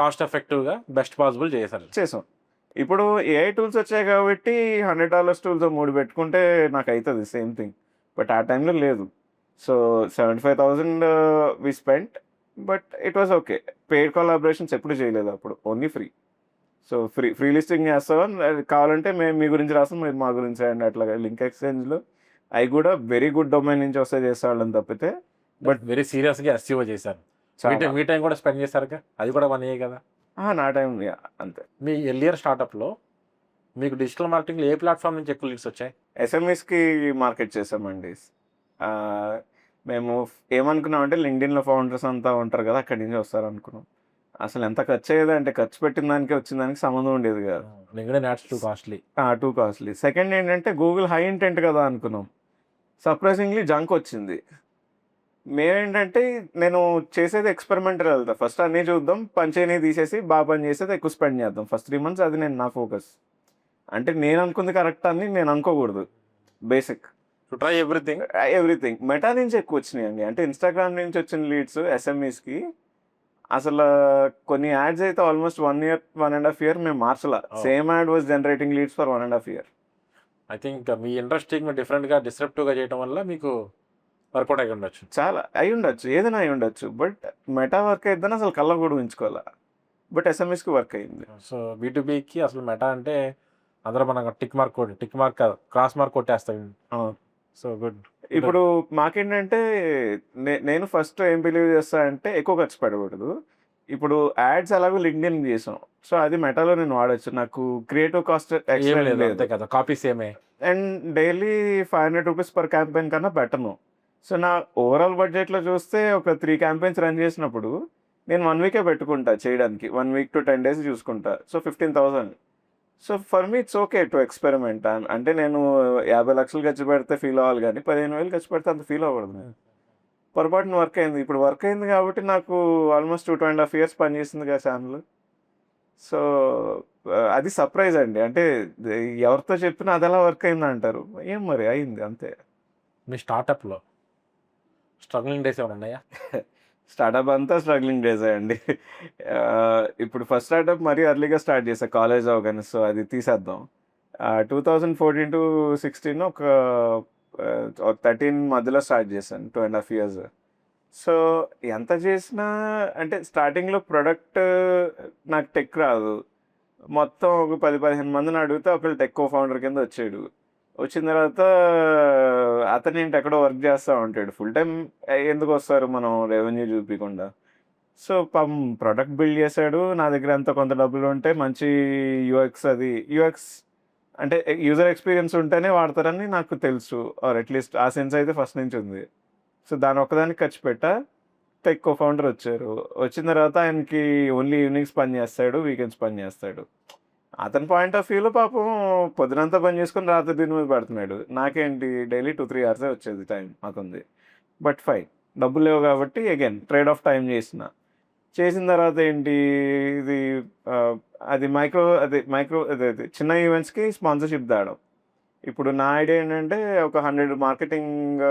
కాస్ట్ ఎఫెక్టివ్గా, బెస్ట్ పాసిబుల్ చేశారు. చేసాం. ఇప్పుడు ఏఐ టూల్స్ వచ్చాయి కాబట్టి $100 టూల్స్ 3 పెట్టుకుంటే నాకు అవుతుంది సేమ్ థింగ్. బట్ ఆ టైంలో లేదు. So 75,000 we spent. But it was okay. Paid collaborations ఎప్పుడు చేయలేదు అప్పుడు. Only free. So free listing చేస్తాం. కావాలంటే మేము మీ గురించి రాస్తాం, మీరు మా గురించి రాయండి. అట్లాగా లింక్ ఎక్స్చేంజ్లో అవి కూడా వెరీ గుడ్ డొమైన్ నుంచి వస్తే చేసేవాళ్ళని తప్పితే బట్ వెరీ సీరియస్గా ఎస్సీఓ చేశారు. మీ టైం కూడా స్పెండ్ చేశారుగా, అది కూడా 1 year కదా. నా టైం అంతే. మీ ఎర్లియర్ స్టార్టప్లో మీకు డిజిటల్ మార్కెటింగ్లో ఏ ప్లాట్ఫామ్ నుంచి ఎక్కువ లీడ్స్ వచ్చాయి? ఎస్ఎంఎస్కి మార్కెట్ చేసామండి. మేము ఏమనుకున్నామంటే లింక్డ్ఇన్లో ఫౌండర్స్ అంతా ఉంటారు కదా, అక్కడి నుంచి వస్తారు అనుకున్నాం. అసలు ఎంత ఖర్చు అయ్యేది అంటే ఖర్చు పెట్టిన దానికి వచ్చిన దానికి సంబంధం ఉండేది కాదు. LinkedIn ads too costly. Too costly. Second ఏంటంటే గూగుల్ హై ఇంటెంట్ కదా అనుకున్నాం. సర్ప్రైజింగ్లీ జంక్ వచ్చింది. మేమేంటంటే నేను చేసేది ఎక్స్పెరిమెంటల్ వెళ్తా. ఫస్ట్ అన్నీ చూద్దాం, పనిచేయని తీసేసి బాగా పని చేసేది ఎక్కువ స్పెండ్ చేద్దాం. ఫస్ట్ 3 months అది నా ఫోకస్. అంటే నేను అనుకుంది కరెక్ట్ అని నేను అనుకోకూడదు. Basic to try everything. Meta నుంచి ఎక్కువ వచ్చినాయండి. అంటే ఇన్స్టాగ్రామ్ నుంచి వచ్చిన లీడ్స్ ఎస్ఎంఈస్కి అసలు కొన్ని యాడ్స్ అయితే ఆల్మోస్ట్ 1 year, 1.5 year మేము మార్చలా. Same ad was generating leads for 1.5 year. I think మీ ఇంట్రెస్టింగ్ డిఫరెంట్గా డిస్రప్టివ్గా చేయడం వల్ల మీకు వర్కౌట్ అయి ఉండొచ్చు. చాలా అయి ఉండొచ్చు, ఏదైనా అయి ఉండొచ్చు. బట్ మెటా వర్క్ అయిద్దని అసలు కళ్ళ కూడా ఉంచుకోవాలా. బట్ ఎస్ఎంఎస్కి వర్క్ అయింది. సో B2Bకి అసలు మెటా అంటే అందరూ మనకు టిక్ మార్క్ కాదు, క్రాస్ మార్క్ కొట్టేస్తాం. So good. ఇప్పుడు మాకేంటంటే నేను ఫస్ట్ ఏం బిలీవ్ చేస్తా అంటే ఎక్కువ ఖర్చు పెట్టకూడదు. ఇప్పుడు యాడ్స్ ఎలాగో లింక్డ్ఇన్ చేసాం. సో అది మెటాలో నేను వాడచ్చు. నాకు క్రియేటివ్ కాస్ట్ ఏం లేదు, అంతే కదా, కాపీ సేమే. అండ్ డైలీ ₹500 పర్ క్యాంపెయిన్ కన్నా పెట్టను. సో నా ఓవరాల్ బడ్జెట్లో చూస్తే ఒక 3 campaigns రన్ చేసినప్పుడు నేను 1 week పెట్టుకుంటా చేయడానికి. 1 week to 10 days చూసుకుంటా. So 15,000. So for me it's okay to experiment. అంటే నేను 50 లక్షలు ఖర్చు పెడితే ఫీల్ అవ్వాలి కానీ 15,000 ఖర్చు పెడితే అంత ఫీల్ అవ్వకూడదు. పొరపాటున వర్క్ అయింది. ఇప్పుడు వర్క్ అయింది కాబట్టి నాకు ఆల్మోస్ట్ 2.5 years పనిచేసింది కదా ఛానల్. సో అది సర్ప్రైజ్ అండి. అంటే ఎవరితో చెప్పినా అది ఎలా వర్క్ అయింది అంటారు. ఏం మరి అయింది అంతే. మీ స్టార్టప్లో స్ట్రగ్లింగ్ డేస్ ఏమైనా ఉన్నాయా? స్టార్టప్ అంతా స్ట్రగ్లింగ్ డేసే అండి. ఇప్పుడు ఫస్ట్ స్టార్టప్ మరీ ఎర్లీగా స్టార్ట్ చేసా కాలేజ్ అవగానే. సో అది తీసేద్దాం. 2014-16 ఒక 13 మధ్యలో స్టార్ట్ చేశాను. 2.5 years. సో ఎంత చేసినా అంటే స్టార్టింగ్లో ప్రొడక్ట్ నాకు టెక్ రాదు. మొత్తం ఒక 10-15 మందిని అడిగితే ఒకళ్ళు టెక్ కో ఫౌండర్ కింద వచ్చాడు. వచ్చిన తర్వాత అతను ఏంటి ఎక్కడో వర్క్ చేస్తూ ఉంటాడు. ఫుల్ టైం ఎందుకు వస్తారు మనం రెవెన్యూ చూపించకుండా. సో పాపం ప్రొడక్ట్ బిల్డ్ చేశాడు. నా దగ్గర అంత కొంత డబ్బులు ఉంటే మంచి యూఎక్స్ అంటే యూజర్ ఎక్స్పీరియన్స్ ఉంటేనే వాడతారని నాకు తెలుసు. ఆర్ అట్లీస్ట్ ఆ సెన్స్ అయితే ఫస్ట్ నుంచి ఉంది. సో దాని ఒక్కదానికి ఖర్చు పెట్టా. టెక్ కో ఫౌండర్ వచ్చారు. వచ్చిన తర్వాత ఆయనకి ఓన్లీ ఈవినింగ్స్ పని చేస్తాడు, వీకెండ్స్ పని చేస్తాడు. అతని పాయింట్ ఆఫ్ వ్యూలో పాపం పొద్దునంతా పని చేసుకొని రాత్రి దీని మీద పడుతున్నాడు. నాకేంటి డైలీ 2-3 hours వచ్చేది టైం మాకుంది. బట్ ఫైన్, డబ్బులు లేవు కాబట్టి అగైన్ ట్రేడ్ ఆఫ్ టైం చేసిన తర్వాత ఏంటి ఇది అది మైక్రో చిన్న ఈవెంట్స్కి స్పాన్సర్షిప్ తేవడం. ఇప్పుడు నా ఐడియా ఏంటంటే ఒక 100 మార్కెటింగ్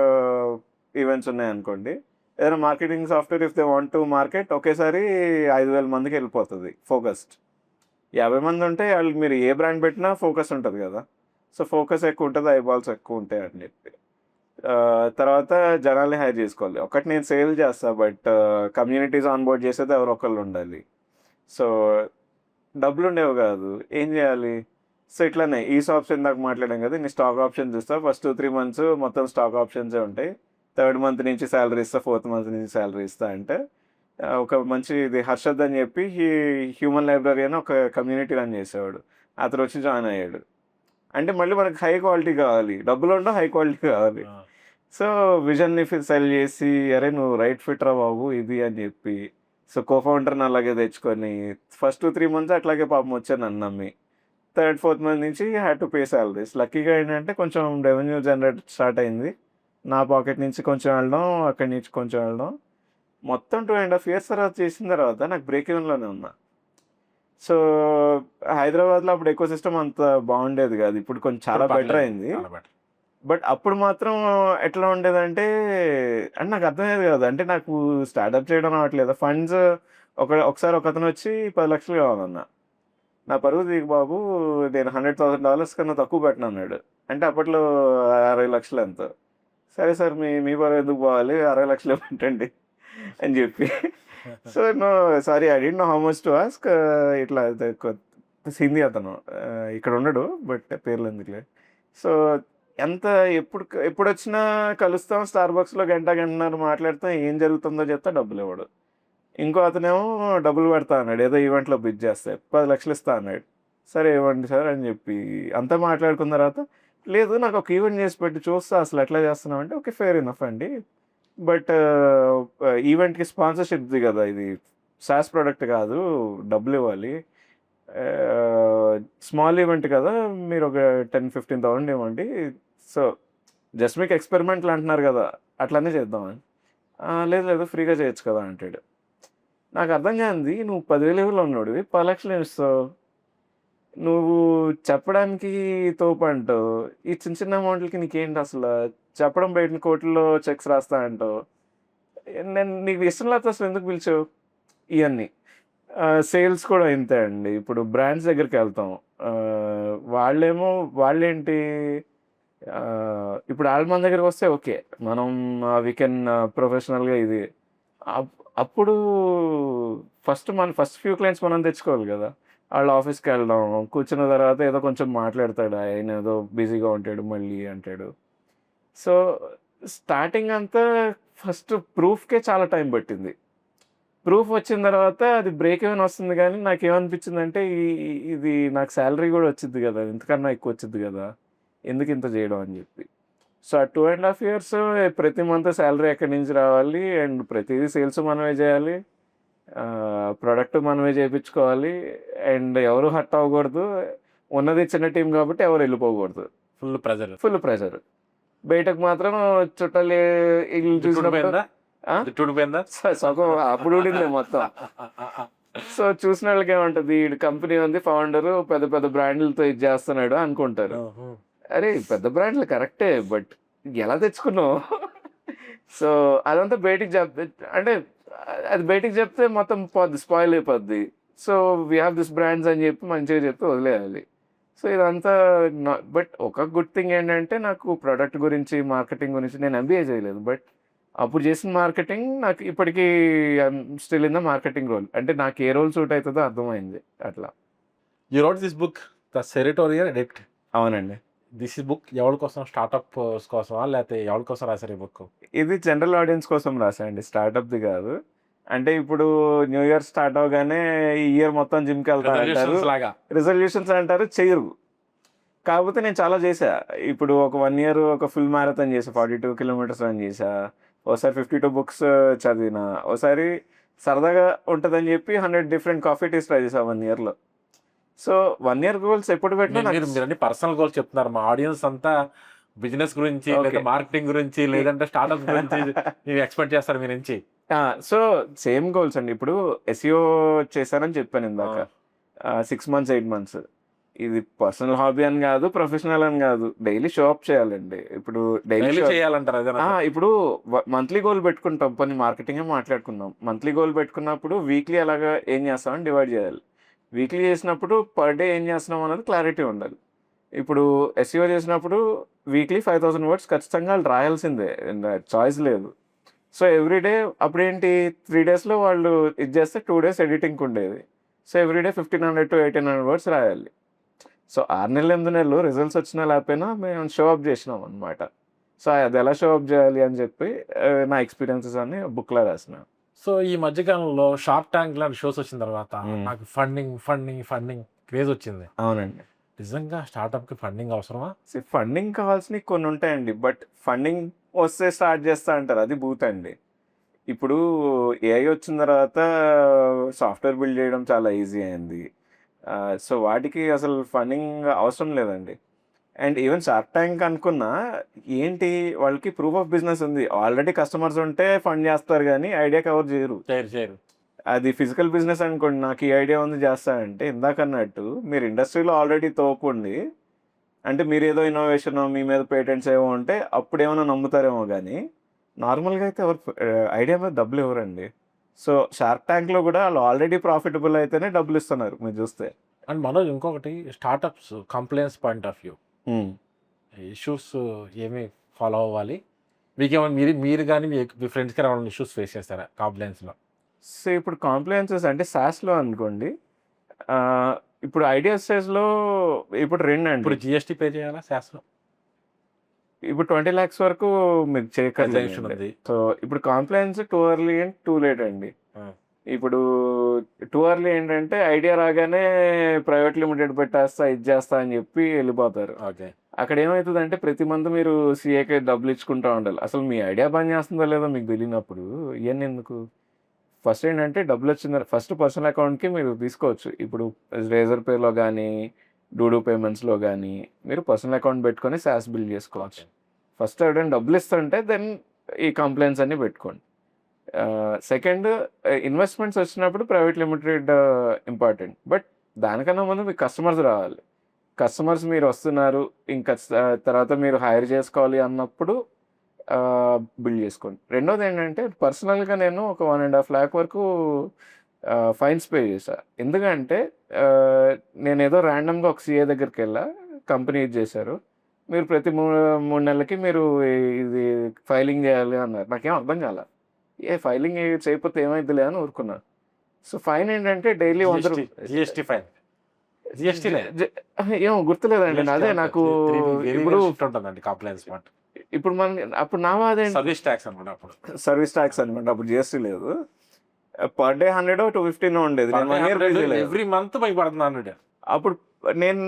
ఈవెంట్స్ ఉన్నాయనుకోండి. ఏదైనా marketing software if they want to market ఒకేసారి 5,000 మందికి వెళ్ళిపోతుంది ఫోకస్డ్. 50 మంది ఉంటే ఆళ్ళు మీరు ఏ బ్రాండ్ పెట్టినా ఫోకస్ ఉంటది గదా! సో, ఫోకస్ ఎక్కువ ఉంటది. ఐబాల్స్ ఎక్కువ ఉంటాయి అని జెప్పి. తర్వాత జనాల్ని హైర్ జేసుకోవాలి. ఒకటి నేను సేల్ జేస్తా. బట్ కమ్యూనిటీస్ ఆన్‌బోర్డ్ చేసేది ఎవరో ఒకళ్ళు ఉండాలి. సో, డబ్బులుండేవి గాదు. ఏం జేయాలి? సో, ఇట్లనే ఈసాప్స్ ఇందాక మాట్లాడాం గదా! ఇన్ని స్టాక్ ఆప్షన్స్ ఇస్తా. ఫస్ట్ 2, 3 మంత్స్ మొత్తం స్టాక్ ఆప్షన్సే ఉంటాయి. థర్డ్ మంత్ నుంచి సాలరీ ఇస్తా. ఫోర్త్ మంత్ నుంచి సాలరీ ఇస్తా అంటే ఒక మంచి ఇది హర్షద్ అని జెప్పి హ్యూమన్ లైబ్రరీ అని ఒక కమ్యూనిటీ రన్ చేసేవాడు. అతనొచ్చి జాయిన్ అయ్యాడు. అంటే మళ్ళీ మనకు హై క్వాలిటీ గావాలి. డబ్బులుండవు, హై క్వాలిటీ కావాలి. ఆ! సో, విజన్‌ని సెల్ చేసి, "అరే! నువ్వు రైట్ ఫిట్ రా బాబు ఇది" అని చెప్పి, సో, కో-ఫౌండర్‌ని అలాగే తెచ్చుకొని, ఫస్ట్ 2, 3 మంత్స్ అట్లాగే పాపం వచ్చారు నన్ను నమ్మి. థర్డ్, ఫోర్త్ మంత్ నుంచి హ్యాడ్ టు పే సాలరీస్. లక్కీగా ఏంటంటే కొంచెం రెవెన్యూ జనరేట్ స్టార్ట్ అయింది. నా పాకెట్ నుంచి కొంచెం వెళ్ళడం, అక్కడి నుంచి కొంచెం వెళ్ళడం. మొత్తం 2½ ఇయర్స్ తర్వాత చేసిన తర్వాత నాకు బ్రేక్ ఈవెన్‌లోనే ఉన్నా. సో, హైదరాబాద్‌లో అప్పుడు ఎకోసిస్టమ్ అంత బాగుండేది కాదు. ఇప్పుడు కొంచెం చాలా ఇప్పుడు బెటర్ పర్లేదు. అయింది. చాలా బెటర్. బట్ అప్పుడు మాత్రం ఎట్లా ఉండేదంటే, అంటే నాకు అర్థమయ్యేది కాదు. అంటే నాకు స్టార్టప్ చేయడం రావట్లేదు. ఫండ్స్ ఒకసారి ఒకతనొచ్చి 10,00,000 కావాలన్నా. నా పరువు తీయకు బాబు, నేను $100,000 కన్నా తక్కువ పెట్టనన్నాడు. అంటే అప్పట్లో 60,00,000 ఎంతో. సరే సార్, మీ మీ పరువు ఎందుకు పోవాలి, 60,00,000 పెట్టండి అని చెప్పి. So, no, sorry, I didn't know how much to ask. ఇట్లా హిందీ అతను. ఇక్కడ ఉండడు. బట్ పేర్లు ఎందుకులే. సో, ఎంత ఎప్పుడొచ్చినా కలుస్తాం. స్టార్‌బక్స్‌లో గంట, గంటన్నర మాట్లాడతాం. ఏం జరుగుతుందో చెప్తా, డబ్బులివ్వడు. ఇంకో అతనేమో డబ్బులు పెడతా అన్నాడు. ఏదో ఈవెంట్‌లో బిడ్ చేస్తే 10,00,000 ఇస్తా అన్నాడు. సరే ఇవ్వండి సార్ అని చెప్పి అంతా మాట్లాడుకున్న తర్వాత, లేదు నాకు ఒక ఈవెంట్ చేసి పెట్టి చూస్తా అసలు ఎట్లా చేస్తున్నావు అంటే, ఓకే, ఫెయిర్ ఎనఫ్ అండి. బట్ ఈవెంట్‌కి స్పాన్సర్‌షిప్‌ది కదా ఇది. సాస్ ప్రొడక్ట్ కాదు, డబ్బులివ్వాలి. స్మాల్ ఈవెంట్ కదా! మీరు ఒక 10,000-15,000 ఇవ్వండి. సో, జస్ట్ మీకు ఎక్స్‌పెరిమెంట్లు అంటున్నారు కదా! అట్లనే చేద్దాం అని. లేదు లేదు, ఫ్రీగా చేయొచ్చు కదా అంటాడు. నాకు అర్థం కానిది, నువ్వు 10,000 ఉన్నోడివి 10,00,000 ఏమిస్తావు? నువ్వు చెప్పడానికి తోపంటావు. ఈ చిన్న చిన్న అమౌంట్‌లకి నీకేంటి అసల? చెప్పడం బయట కోర్టుల్లో చెక్స్ రాస్తా అంటావు. నేను నీకు ఇష్టం లేకపోతే అసలు ఎందుకు పిలిచావు? ఇయన్నీ. సేల్స్ కూడా ఇంతే అండి. ఇప్పుడు బ్రాండ్స్ దగ్గరికెళ్తాం. వాళ్ళేమో వాళ్ళేంటి, ఇప్పుడు ఆళ్ళు మన దగ్గరకొస్తే ఓకే. మనం వి కెన్ ప్రొఫెషనల్‌గా ఇది. అప్ అప్పుడు ఫస్ట్ ఫ్యూ క్లయింట్స్ మనం తెచ్చుకోవాలి గదా! ఆళ్ళ ఆఫీస్‌కెళ్ళడం, కూర్చున్న తర్వాత ఏదో కొంచెం మాట్లాడతాడు. ఆయనేదో బిజీగా ఉంటాడు, మళ్ళీ అంటాడు. సో, స్టార్టింగ్ అంతా ఫస్ట్ ప్రూఫ్‌కే చాలా టైం పట్టింది. ప్రూఫ్ వచ్చిన తర్వాత అది బ్రేక్ ఈవెన్ వస్తుంది గానీ, నాకేమనిపించిందంటే ఇది నాకు సాలరీ గూడా వచ్చిద్ది గదా! ఇంతకన్నా ఎక్కువ వచ్చిద్ది గదా! ఎందుకింత జేయడం అని జెప్పి. సో, ఆ 2½ ఇయర్స్ ప్రతి మంత్ సాలరీ ఎక్కడి నుంచి రావాలి, అండ్ ప్రతీదీ సేల్స్ మనమే జేయాలి. ప్రొడక్ట్ మనమే జేపించుకోవాలి. అండ్ ఎవరు హర్ట్ అవ్వకూడదు. ఉన్నది చిన్న టీమ్ గాబట్టి ఎవరు ఎళ్ళిపోకూడదు. Full pressure. Full pressure. బయటకు మాత్రం చుట్టాలు ఈళ్ళు జుట్టు చూసినప్పుడు ఊడిపోయిందా? ఆ! జుట్టు ఊడిపోయిందా? సగం అప్పుడు ఊడింది మొత్తం. సో, చూసినోళ్ళకేముంటది, ఈడు కంపెనీ ఉంది, ఫౌండరు పెద్ద పెద్ద బ్రాండ్‌లతో ఇది జేస్తున్నాడు అనుకుంటారు. ఓహో! అరే! పెద్ద బ్రాండ్‌లు కరెక్టే. బట్ ఎలా తెచ్చుకున్నావు? సో, అదంతా బయటికి అంటే అది బయటికి జెప్తే మొత్తం పోద్ది. స్పాయిల్ అయిపోద్ది. So, we have this brands అని జెప్పి మంచిగా జెప్పి వదిలేయాలి. సో, ఇదంతా బట్ ఒక గుడ్ థింగ్ ఏంటంటే, నాకు ప్రొడక్ట్ గురించి, మార్కెటింగ్ గురించి, నేను ఎంబీఏ చేయలేదు. బట్ అప్పుడు చేసిన మార్కెటింగ్ నాకు ఇప్పటికీ I'm still in the marketing role. అంటే నాకు ఏ రోల్ సూట్ అయితదో అర్థమైంది. అట్లా. You wrote this book 'the సెరిటోరియల్ అడిక్ట్'. అవునండి. దిస్ బుక్ ఎవరి కోసం, స్టార్టప్స్ కోసమా? లేకపోతే ఎవరి కోసం రాసారు ఈ బుక్? ఇది జనరల్ ఆడియన్స్ కోసం రాసా అండి. స్టార్టప్‌ది గాదు. అంటే ఇప్పుడు న్యూ ఇయర్ స్టార్ట్ అవ్వగానే ఈ ఇయర్ మొత్తం జిమ్‌కెళ్తా అంటారు. రిజల్యూషన్స్ లాగా. రిజల్యూషన్స్ అంటారు, చెయ్యరు. కాకపోతే నేను చాలా చేశా. ఇప్పుడు ఒక 1 ఇయర్ ఒక ఫుల్ మారథాన్ చేశా. 42 కిలోమీటర్స్ రన్ చేశా. ఓసారి 52 బుక్స్ చదివినా. ఓసారి సరదాగా ఉంటదని జెప్పి 100 డిఫరెంట్ కాఫీ టీస్ ట్రై చేశా 1 ఇయర్‌లో. సో, 1 ఇయర్ గోల్స్ ఎప్పుడు పెట్టినా నాకు మీరన్నీ పర్సనల్ గోల్స్ చెప్తున్నారు. మా ఆడియన్స్ అంతా బిజినెస్ గురించి, లేదా ఓకే. మార్కెటింగ్ గురించి, లేదంటే స్టార్టప్ గురించి ఎక్స్‌పెక్ట్ చేస్తారు మీ నుంచి. సో, సేమ్ గోల్స్ అండి. ఇప్పుడు ఎస్‌ఈఓ చేశానని చెప్పాను ఆ! ఇందాక. 6 మంత్స్, 8 మంత్స్. ఇది పర్సనల్ హాబీ అని గాదు, ప్రొఫెషనల్ అని గాదు. డైలీ షో అప్ చేయాలండి. ఇప్పుడు డైలీ డైలీ షో చేయాలంటారు అదేనా? ఇప్పుడు మంత్లీ గోల్ పెట్టుకుంటాం. పోనీ మార్కెటింగే మాట్లాడుకుందాం. మంత్లీ గోల్ పెట్టుకున్నప్పుడు వీక్లీ అలాగా ఏం చేస్తామని డివైడ్ చేయాలి. వీక్లీ చేసినప్పుడు పర్ డే ఏం చేస్తున్నాం అన్నది క్లారిటీ ఉండాలి. ఇప్పుడు ఎస్ఈఓ చేసినప్పుడు వీక్లీ 5000 వర్డ్స్ ఖచ్చితంగా వాళ్ళు రాయాల్సిందే. చాయిస్ లేదు. సో ఎవ్రీ డే అప్పుడేంటి 3 డేస్‌లో వాళ్ళు ఇది చేస్తే 2 డేస్ ఎడిటింగ్‌కి ఉండేది. సో ఎవ్రీ డే 1500-1800 వర్డ్స్ రాయాలి. సో 6 నెలలు, 8 నెలలు రిజల్ట్స్ వచ్చినా లేకపోయినా మేము షో అప్ చేసినాం అనమాట. సో అది ఎలా షో అప్ చేయాలి అని చెప్పి నా ఎక్స్‌పీరియన్సెస్ అన్ని బుక్‌లో రాసిన. సో ఈ మధ్య కాలంలో షార్క్ ట్యాంక్ లాంటి షోస్ వచ్చిన తర్వాత హ్మ్. నాకు ఫండింగ్ క్రేజ్ వచ్చింది. అవునండి. నిజంగా స్టార్టప్‌కి ఫండింగ్ అవసరమా? ఫండింగ్ కావాల్సినవి కొన్ని ఉంటాయండి. బట్ ఫండింగ్ వస్తే స్టార్ట్ చేస్తా అంటారు. అది బూతండి. ఇప్పుడు ఏఐ వచ్చిన తర్వాత సాఫ్ట్‌వేర్ బిల్డ్ చేయడం చాలా ఈజీ అయింది. సో వాటికి అసలు ఫండింగ్ అవసరం లేదండి. అండ్ ఈవెన్ షార్క్ ట్యాంక్ అనుకున్నా ఏంటి వాళ్ళకి ప్రూఫ్ ఆఫ్ బిజినెస్ ఉంది. ఆల్రెడీ కస్టమర్స్ ఉంటే ఫండ్ చేస్తారు గానీ ఐడియా కవర్ చేయరు. చేయరు. అది ఫిజికల్ బిజినెస్ అనుకోండి. నాకు ఈ ఐడియా ఉంది చేస్తా అంటే ఇందాకన్నట్టు మీరు ఇండస్ట్రీలో ఆల్రెడీ తోపుండి అంటే మీరేదో ఇన్నోవేషన్ మీ మీద పేటెంట్స్ ఏవో ఉంటే అప్పుడేమన్నా నమ్ముతారేమో గానీ నార్మల్‌గా అయితే ఎవరు ఐడియా మీద డబ్బులు ఇవ్వరండి. సో షార్క్ ట్యాంక్‌లో కూడా వాళ్ళు ఆల్రెడీ ప్రాఫిటబుల్ అయితేనే డబ్బులిస్తున్నారు మీరు చూస్తే. అండ్ మనోజ్ ఇంకొకటి startups complaints point of view హ్మ్. ఇష్యూస్ ఏమి ఫాలో అవ్వాలి? మీకేమైనా మీరు గాని మీ ఫ్రెండ్స్ గాని ఏమైనా ఇష్యూస్ ఫేస్ చేసారా కంప్లెయింట్స్‌లో? సో ఇప్పుడు కాంప్లియన్సెస్ అంటే సాస్‌లో అనుకోండి. ఆహ్, ఇప్పుడు ఐడియా స్టేజ్‌లో ఇప్పుడు 2 అండి. ఇప్పుడు జీఎస్టీ పే చేయాలా శాస్‌లో? ఇప్పుడు 20,00,000 వరకు మీరు ఎగ్జామ్షన్ చేయక్కర్లేదండి. ఉంది. సో ఇప్పుడు compliance too early and too late అండి. ఆ! ఇప్పుడు టూ ఎర్లీ ఏంటంటే ఐడియా రాగానే ప్రైవేట్ లిమిటెడ్ పెట్టేస్తా, ఇది చేస్తా అని చెప్పి వెళ్ళిపోతారు. ఓకే. అక్కడ ఏమైతదంటే ప్రతి మంత్ మీరు సీఏకి డబ్బులు ఇచ్చుకుంటా ఉండాలి. అసలు మీ ఐడియా పని చేస్తుందో లేదో మీకు తెలియనప్పుడు ఇయన్నీ ఎందుకు? ఫస్ట్ ఏంటంటే డబ్బులొచ్చిన ఫస్ట్ పర్సనల్ అకౌంట్‌కి మీరు తీసుకోవచ్చు. ఇప్పుడు రేజర్ పేలో గానీ, డూడూ పేమెంట్స్‌లో గానీ మీరు పర్సనల్ అకౌంట్ పెట్టుకొని సాస్ బిల్డ్ చేసుకోవచ్చు. ఓకే. ఫస్ట్ ఎవరైనా డబ్బులిస్తుంటే దెన్ ఈ కంప్లెయింట్స్ అన్నీ పెట్టుకోండి. సెకండ్ ఇన్వెస్ట్‌మెంట్స్ వచ్చినప్పుడు ప్రైవేట్ లిమిటెడ్ ఇంపార్టెంట్. బట్ దానికన్నా ముందు మీకు కస్టమర్స్ రావాలి. కస్టమర్స్ మీరొస్తున్నారు. ఇంకా తర్వాత మీరు హైర్ చేసుకోవాలి అన్నప్పుడు బిల్డ్ చేసుకోండి. రెండోదేంటంటే పర్సనల్‌గా నేను ఒక 1.5 లాక్ వరకు ఫైన్స్ పే చేశా. ఎందుకంటే నేనేదో ర్యాండమ్‌గా ఒక సీఏ దగ్గరికెళ్ళా. కంపెనీ ఇది చేశారు. మీరు ప్రతి 3 నెలలకి మీరు ఇది ఫైలింగ్ చేయాలి అన్నారు. నాకేం అర్థం కాల. ఫైలింగ్ చేయకపోతే ఏమైద్దిలే అని ఊరుకున్నా. సో ఫైన్ ఏంటంటే డైలీ రూ. 100 జీఎస్టీ ఫైన్. జీఎస్టీనే. ఏమో గుర్తులేదండి. అదే నాకు ఇప్పుడు ఉంటుందండి కంప్లెయింట్స్ పార్ట్. ఇప్పుడు అప్పుడు నా బాధ ఏంటి సర్వీస్ ట్యాక్స్ అనమాట అప్పుడు. సర్వీస్ టాక్స్ అనమాట. అప్పుడు జీఎస్టీ లేదు. పర్ డే 100 215 ఉండేది. నేను 1 ఇయర్ బిజీ లేదు. ఎవ్రీ మంత్ మీకు పడుతుంది 100. అప్పుడు నేను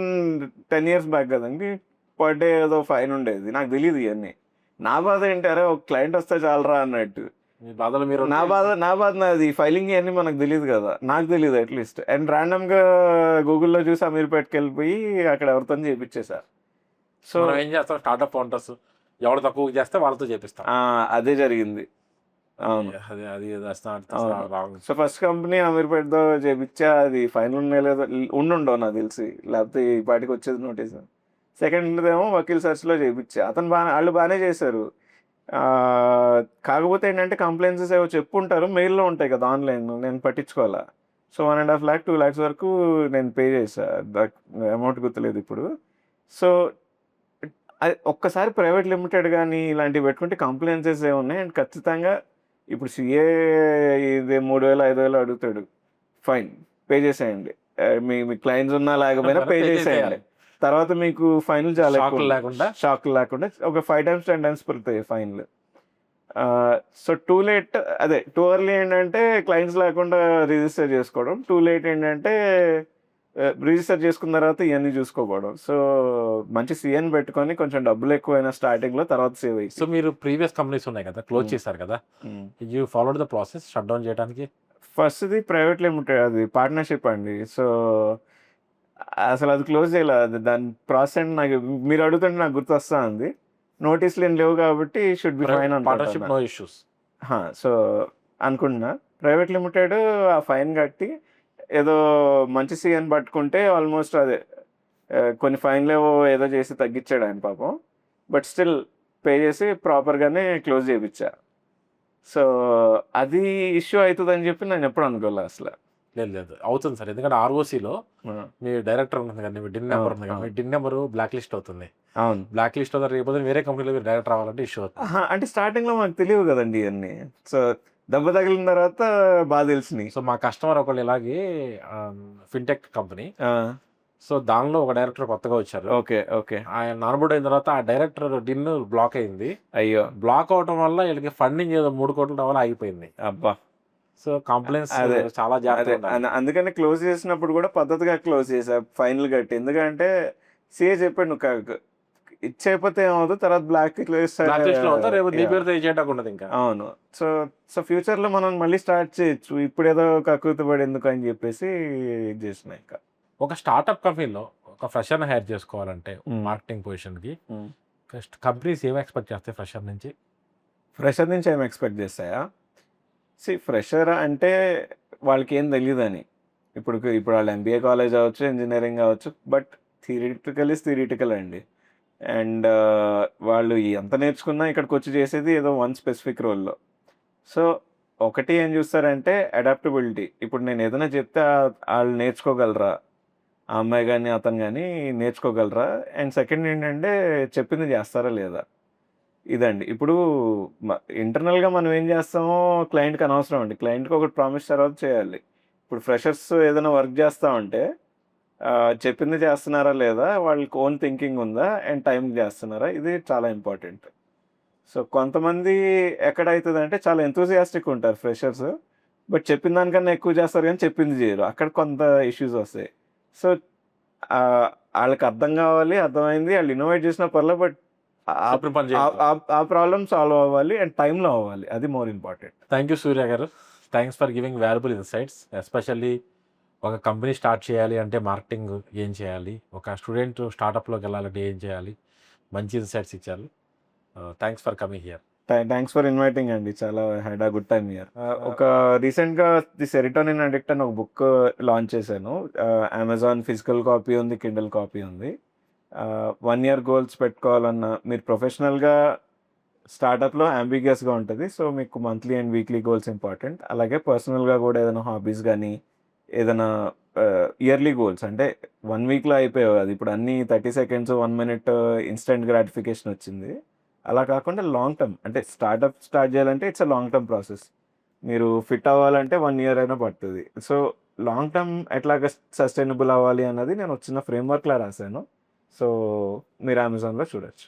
10 ఇయర్స్ బ్యాక్ కదండి. పర్ డే ఏదో ఫైన్ ఉండేది. నాకు తెలీదు ఇయన్నీ. నా బాధ ఏంటి అరే ఒక క్లయింట్ వస్తే చాలరా అన్నట్టు. మీ బాధలు మీరు నా బాధ నాది. ఫైలింగ్ ఇయన్నీ మనకు తెలీదు కదా! నాకు తెలీదు అట్‌లీస్ట్. అండ్ ర్యాండమ్‌గా గూగుల్‌లో చూసి అమీర్‌పేట్‌కెళ్ళిపోయి అక్కడ ఎవరితోని చేపిచ్చేసా. సో మనం ఏం చేస్తాం స్టార్టప్ ఫౌండర్స్ ఎవరు తక్కువ చేస్తే వాళ్ళతో చేపిస్తాం. అదే జరిగింది. అవును. అది అవును. రాంగ్. సో ఫస్ట్ కంపెనీ అమీర్‌పేట్‌తో చేపిచ్చా. అది ఫైనల్ ఉన్నాయో లేదో ఉండుండవు నాకు తెలిసి. లేకపోతే ఈ పాటికి వచ్చేది నోటీసు. సెకండ్‌దేమో వకీల్ సెర్చ్‌లో చేపిచ్చా. ఆళ్ళు బానే చేశారు. కాకపోతే ఏంటంటే కంప్లెయిన్సెస్ ఏవో చెప్పుంటారు. మెయిల్‌లో ఉంటాయి కదా! ఆన్‌లైన్ నేను పట్టించుకోలా. సో 1.5 లాక్ 2 లాక్స్ వరకు నేను పే చేశా. అమౌంట్ గుర్తులేదు ఇప్పుడు. సో అది ఒక్కసారి ప్రైవేట్ లిమిటెడ్ గానీ ఇలాంటివి పెట్టుకుంటే కంప్లెయిన్సెస్ ఏమున్నాయి అండ్ ఖచ్చితంగా ఇప్పుడు సీఏ ఇది 3000, 5000 అడుగుతాడు. ఫైన్ పే చేసేయండి. మీ క్లయింట్స్ ఉన్నా లేకపోయినా పే చేసేయండి. తర్వాత మీకు ఫైన్‌లు చాలా ఎక్కువ షాక్‌లు లేకుండా ఒక 5 టైమ్స్ 10 టైమ్స్ పడతాయి ఫైన్‌లు. సో టూ లేట్ అదే టూ ఎర్లీ ఏంటంటే క్లయింట్స్ లేకుండా రిజిస్టర్ చేసుకోవడం. టూ లేట్ ఏంటంటే రిజిస్టర్ చేసుకున్న తర్వాత ఇయన్నీ చూసుకోకపోవడం. సో మంచి సీఏని పెట్టుకొని కొంచెం డబ్బులు ఎక్కువైనా స్టార్టింగ్‌లో తర్వాత సేవ్ అయ్యి. సో మీరు ప్రీవియస్ కంపెనీస్ ఉన్నాయి కదా! క్లోజ్ చేశారు కదా! You followed the process shut down చేయడానికి? ఫస్ట్‌ది ప్రైవేట్ లిమిటెడ్ అది పార్ట్నర్‌షిప్ అండి. సో అసలు అది క్లోజ్ చేయలే. దాని ప్రాసెస్ అంటే నాకు మీరు అడుగుతుంటే నాకు గుర్తొస్తా ఉంది. నోటీస్‌లు ఏం లేవు కాబట్టి should be fine partnership no issues. So అనుకుంటున్నా. ప్రైవేట్ లిమిటెడ్ ఆ ఫైన్ కట్టి ఏదో మంచి సీఎని పట్టుకుంటే ఆల్మోస్ట్ అదే కొన్ని ఫైన్‌లేవో ఏదో చేసి తగ్గిచ్చాడు ఆయన పాపం. బట్ స్టిల్ పే చేసి ప్రాపర్‌గానే క్లోజ్ చేపిచ్చా. సో అది ఇష్యూ అయితదని చెప్పి నేను ఎప్పుడు అనుకోలే అసల. లేదు లేదు అవుతుంది సార్. ఎందుకంటే ఆర్ఓసీలో ఆ! మీ డైరెక్టర్ ఉంటుంది కదా, మీ డిన్ నెంబర్ అవును. ఉంది కదా, మీ అవును. డిన్ నెంబర్ బ్లాక్ లిస్ట్ అవుతుంది. అవును. బ్లాక్ లిస్ట్ అవుతుంది, రేపు పొద్దున వేరే కంపెనీలో మీరు డైరెక్టర్ రావాలంటే ఇష్యూ అవుతుంది. అహా! అంటే స్టార్టింగ్‌లో మనకు తెలియవు గదండీ ఇయన్నీ. సో, దెబ్బ తగిలిన తర్వాత తెలిసినియి. సో మా కస్టమర్ ఒకళ్ళు ఇలాగే ఫిన్టెక్ కంపెనీ. ఆ! సో దానిలో ఒక డైరెక్టర్ కొత్తగా వచ్చారు. ఓకే. ఓకే. ఆయన ఆన్‌బోర్డ్ అయిన తర్వాత ఆ డైరెక్టర్ డిన్ బ్లాక్ అయింది. అయ్యో! బ్లాక్ అవ్వటం వల్ల వీళ్ళకి ఫండింగ్ ఏదో 3,00,00,000 రావాలి ఆగిపోయింది. అబ్బా! సో కంప్లెయింట్స్ అదే. చాలా అదే. జాగ్రత్తగా ఉండాలి. అందుకనే క్లోజ్ చేసినప్పుడు గూడా పద్ధతిగా క్లోజ్ చేశా ఫైనల్ గట్టి. ఎందుకంటే సీఏ చెప్పాడు నువ్వు ఇచ్చేయకపోతే ఏమవుద్ది తర్వాత బ్లాక్ లిస్ట్ బ్లాక్ లిస్ట్‌లో అవుతా, రేపు నీ యాహ్! పేరుతో ఏ చేయడానికి ఉండదు ఇంకా. అవును. సో, ఫ్యూచర్‌లో మనం మళ్ళీ స్టార్ట్ చేయొచ్చు. ఇప్పుడేదో కకృతి పడి ఎందుకని జెప్పేసి ఇది చేసినా ఇంకా. ఒక స్టార్టప్ కంపెనీలో ఒక ఫ్రెషర్‌ని హైర్ చేసుకోవాలంటే హ్మ్. మార్కెటింగ్ పొజిషన్‌కి హ్మ్. ఫస్ట్ కంపెనీస్ ఏమి ఎక్స్‌పెక్ట్ చేస్తాయి ఫ్రెషర్ నుంచి? ఫ్రెషర్ నుంచి ఏమి ఎక్స్‌పెక్ట్ చేస్తాయా? ఫ్రెషర్ అంటే వాళ్ళకేం తెలీదని. ఇప్పుడు వాళ్ళు ఎంబీఏ కాలేజ్ అవ్వచ్చు, ఇంజినీరింగ్ అవ్వచ్చు. బట్ థియరిటికల్ ఈస్ థియరిటికల్ అండి. అండ్ వాళ్ళు ఎంత నేర్చుకున్నా ఇక్కడికొచ్చి చేసేది ఏదో వన్ స్పెసిఫిక్ రోల్‌లో. సో, ఒకటి ఏం చూస్తారంటే అడాప్టబిలిటీ. ఇప్పుడు నేను ఏదైనా చెప్తే ఆళ్ళు నేర్చుకోగలరా? ఆ అమ్మాయి గాని, అతను గాని నేర్చుకోగలరా? అండ్ సెకండ్ ఏంటంటే చెప్పింది చేస్తారా లేదా? ఇదండి. ఇప్పుడు మ ఇంటర్నల్‌గా మనం ఏం చేస్తామో క్లయింట్‌కి అనవసరం అండి. క్లయింట్‌కి ఒకటి ప్రామిస్ తర్వాత చేయాలి. ఇప్పుడు ఫ్రెషర్స్ ఏదైనా వర్క్ చేస్తా ఉంటే చెప్పింది చేస్తున్నారా లేదా? వాళ్ళకి ఓన్ థింకింగ్ ఉందా? అండ్ టైంకి చేస్తున్నారా? ఇది చాలా ఇంపార్టెంట్. సో, కొంతమంది ఎక్కడైతదంటే చాలా ఎంతూసియాస్టిక్ ఉంటారు ఫ్రెషర్స్. బట్ చెప్పిన దానికన్నా ఎక్కువ చేస్తారు గానీ చెప్పింది చేయరు. అక్కడ కొంత ఇష్యూస్ వస్తాయి. సో, ఆహ్, ఆళ్ళకి అర్థం కావాలి. అర్థమైంది. ఆళ్ళు ఇన్నోవేట్ చేసినా పర్లేదు. బట్ ఆహ్, చెప్పిన పని ఆహ్, చేయకపోతే. ఆహ్, ఆ ప్రాబ్లమ్ సాల్వ్ అవ్వాలి. అండ్ టైమ్‌లో అవ్వాలి. అది మోర్ ఇంపార్టెంట్. థ్యాంక్ యూ సూర్య గారు. Thanks for giving valuable insights. Especially ఒక కంపెనీ స్టార్ట్ చేయాలి అంటే మార్కెటింగ్ ఏం చేయాలి? ఒక స్టూడెంట్ స్టార్టప్‌లోకెళ్ళాలంటే ఏం చేయాలి? మంచి ఇన్‌సైట్స్ ఇచ్చారు. Thanks for coming here. Thanks for inviting అండి. చాలా had a good time here. ఒక రీసెంట్‌గా ది సెరోటోనిన్ అడిక్ట్ అని ఒక బుక్ లాంచ్ చేశాను. అమెజాన్ ఫిజికల్ కాపీ ఉంది. కిండల్ కాపీ ఉంది. 1 ఇయర్ గోల్స్ పెట్టుకోవాలన్నా మీరు ప్రొఫెషనల్‌గా స్టార్టప్‌లో యాంబిగియస్‌గా ఉంటది. సో, మీకు monthly and weekly goals important. అలాగే పర్సనల్‌గా గూడా ఏదైనా హాబీస్ గానీ, ఏదైనా ఇయర్లీ గోల్స్ అంటే 1 వీక్‌లో అయిపోయేవి కాదు. ఇప్పుడు అన్నీ 30 సెకండ్స్, 1 మినిట్ ఇన్‌స్టంట్ గ్రాటిఫికేషన్ వచ్చింది. అలా కాకుండా లాంగ్ టర్మ్ అంటే స్టార్టప్ స్టార్ట్ చేయాలంటే it's a long term process. మీరు ఫిట్ అవ్వాలంటే 1 ఇయర్ అయినా పడతది. సో, లాంగ్ టర్మ్ ఎట్లాగా సస్టైనబుల్ అవ్వాలి అన్నది నేను ఒక చిన్న ఫ్రేమ్‌వర్క్‌లా రాసాను. సో, మీరు అమెజాన్‌లో చూడొచ్చు.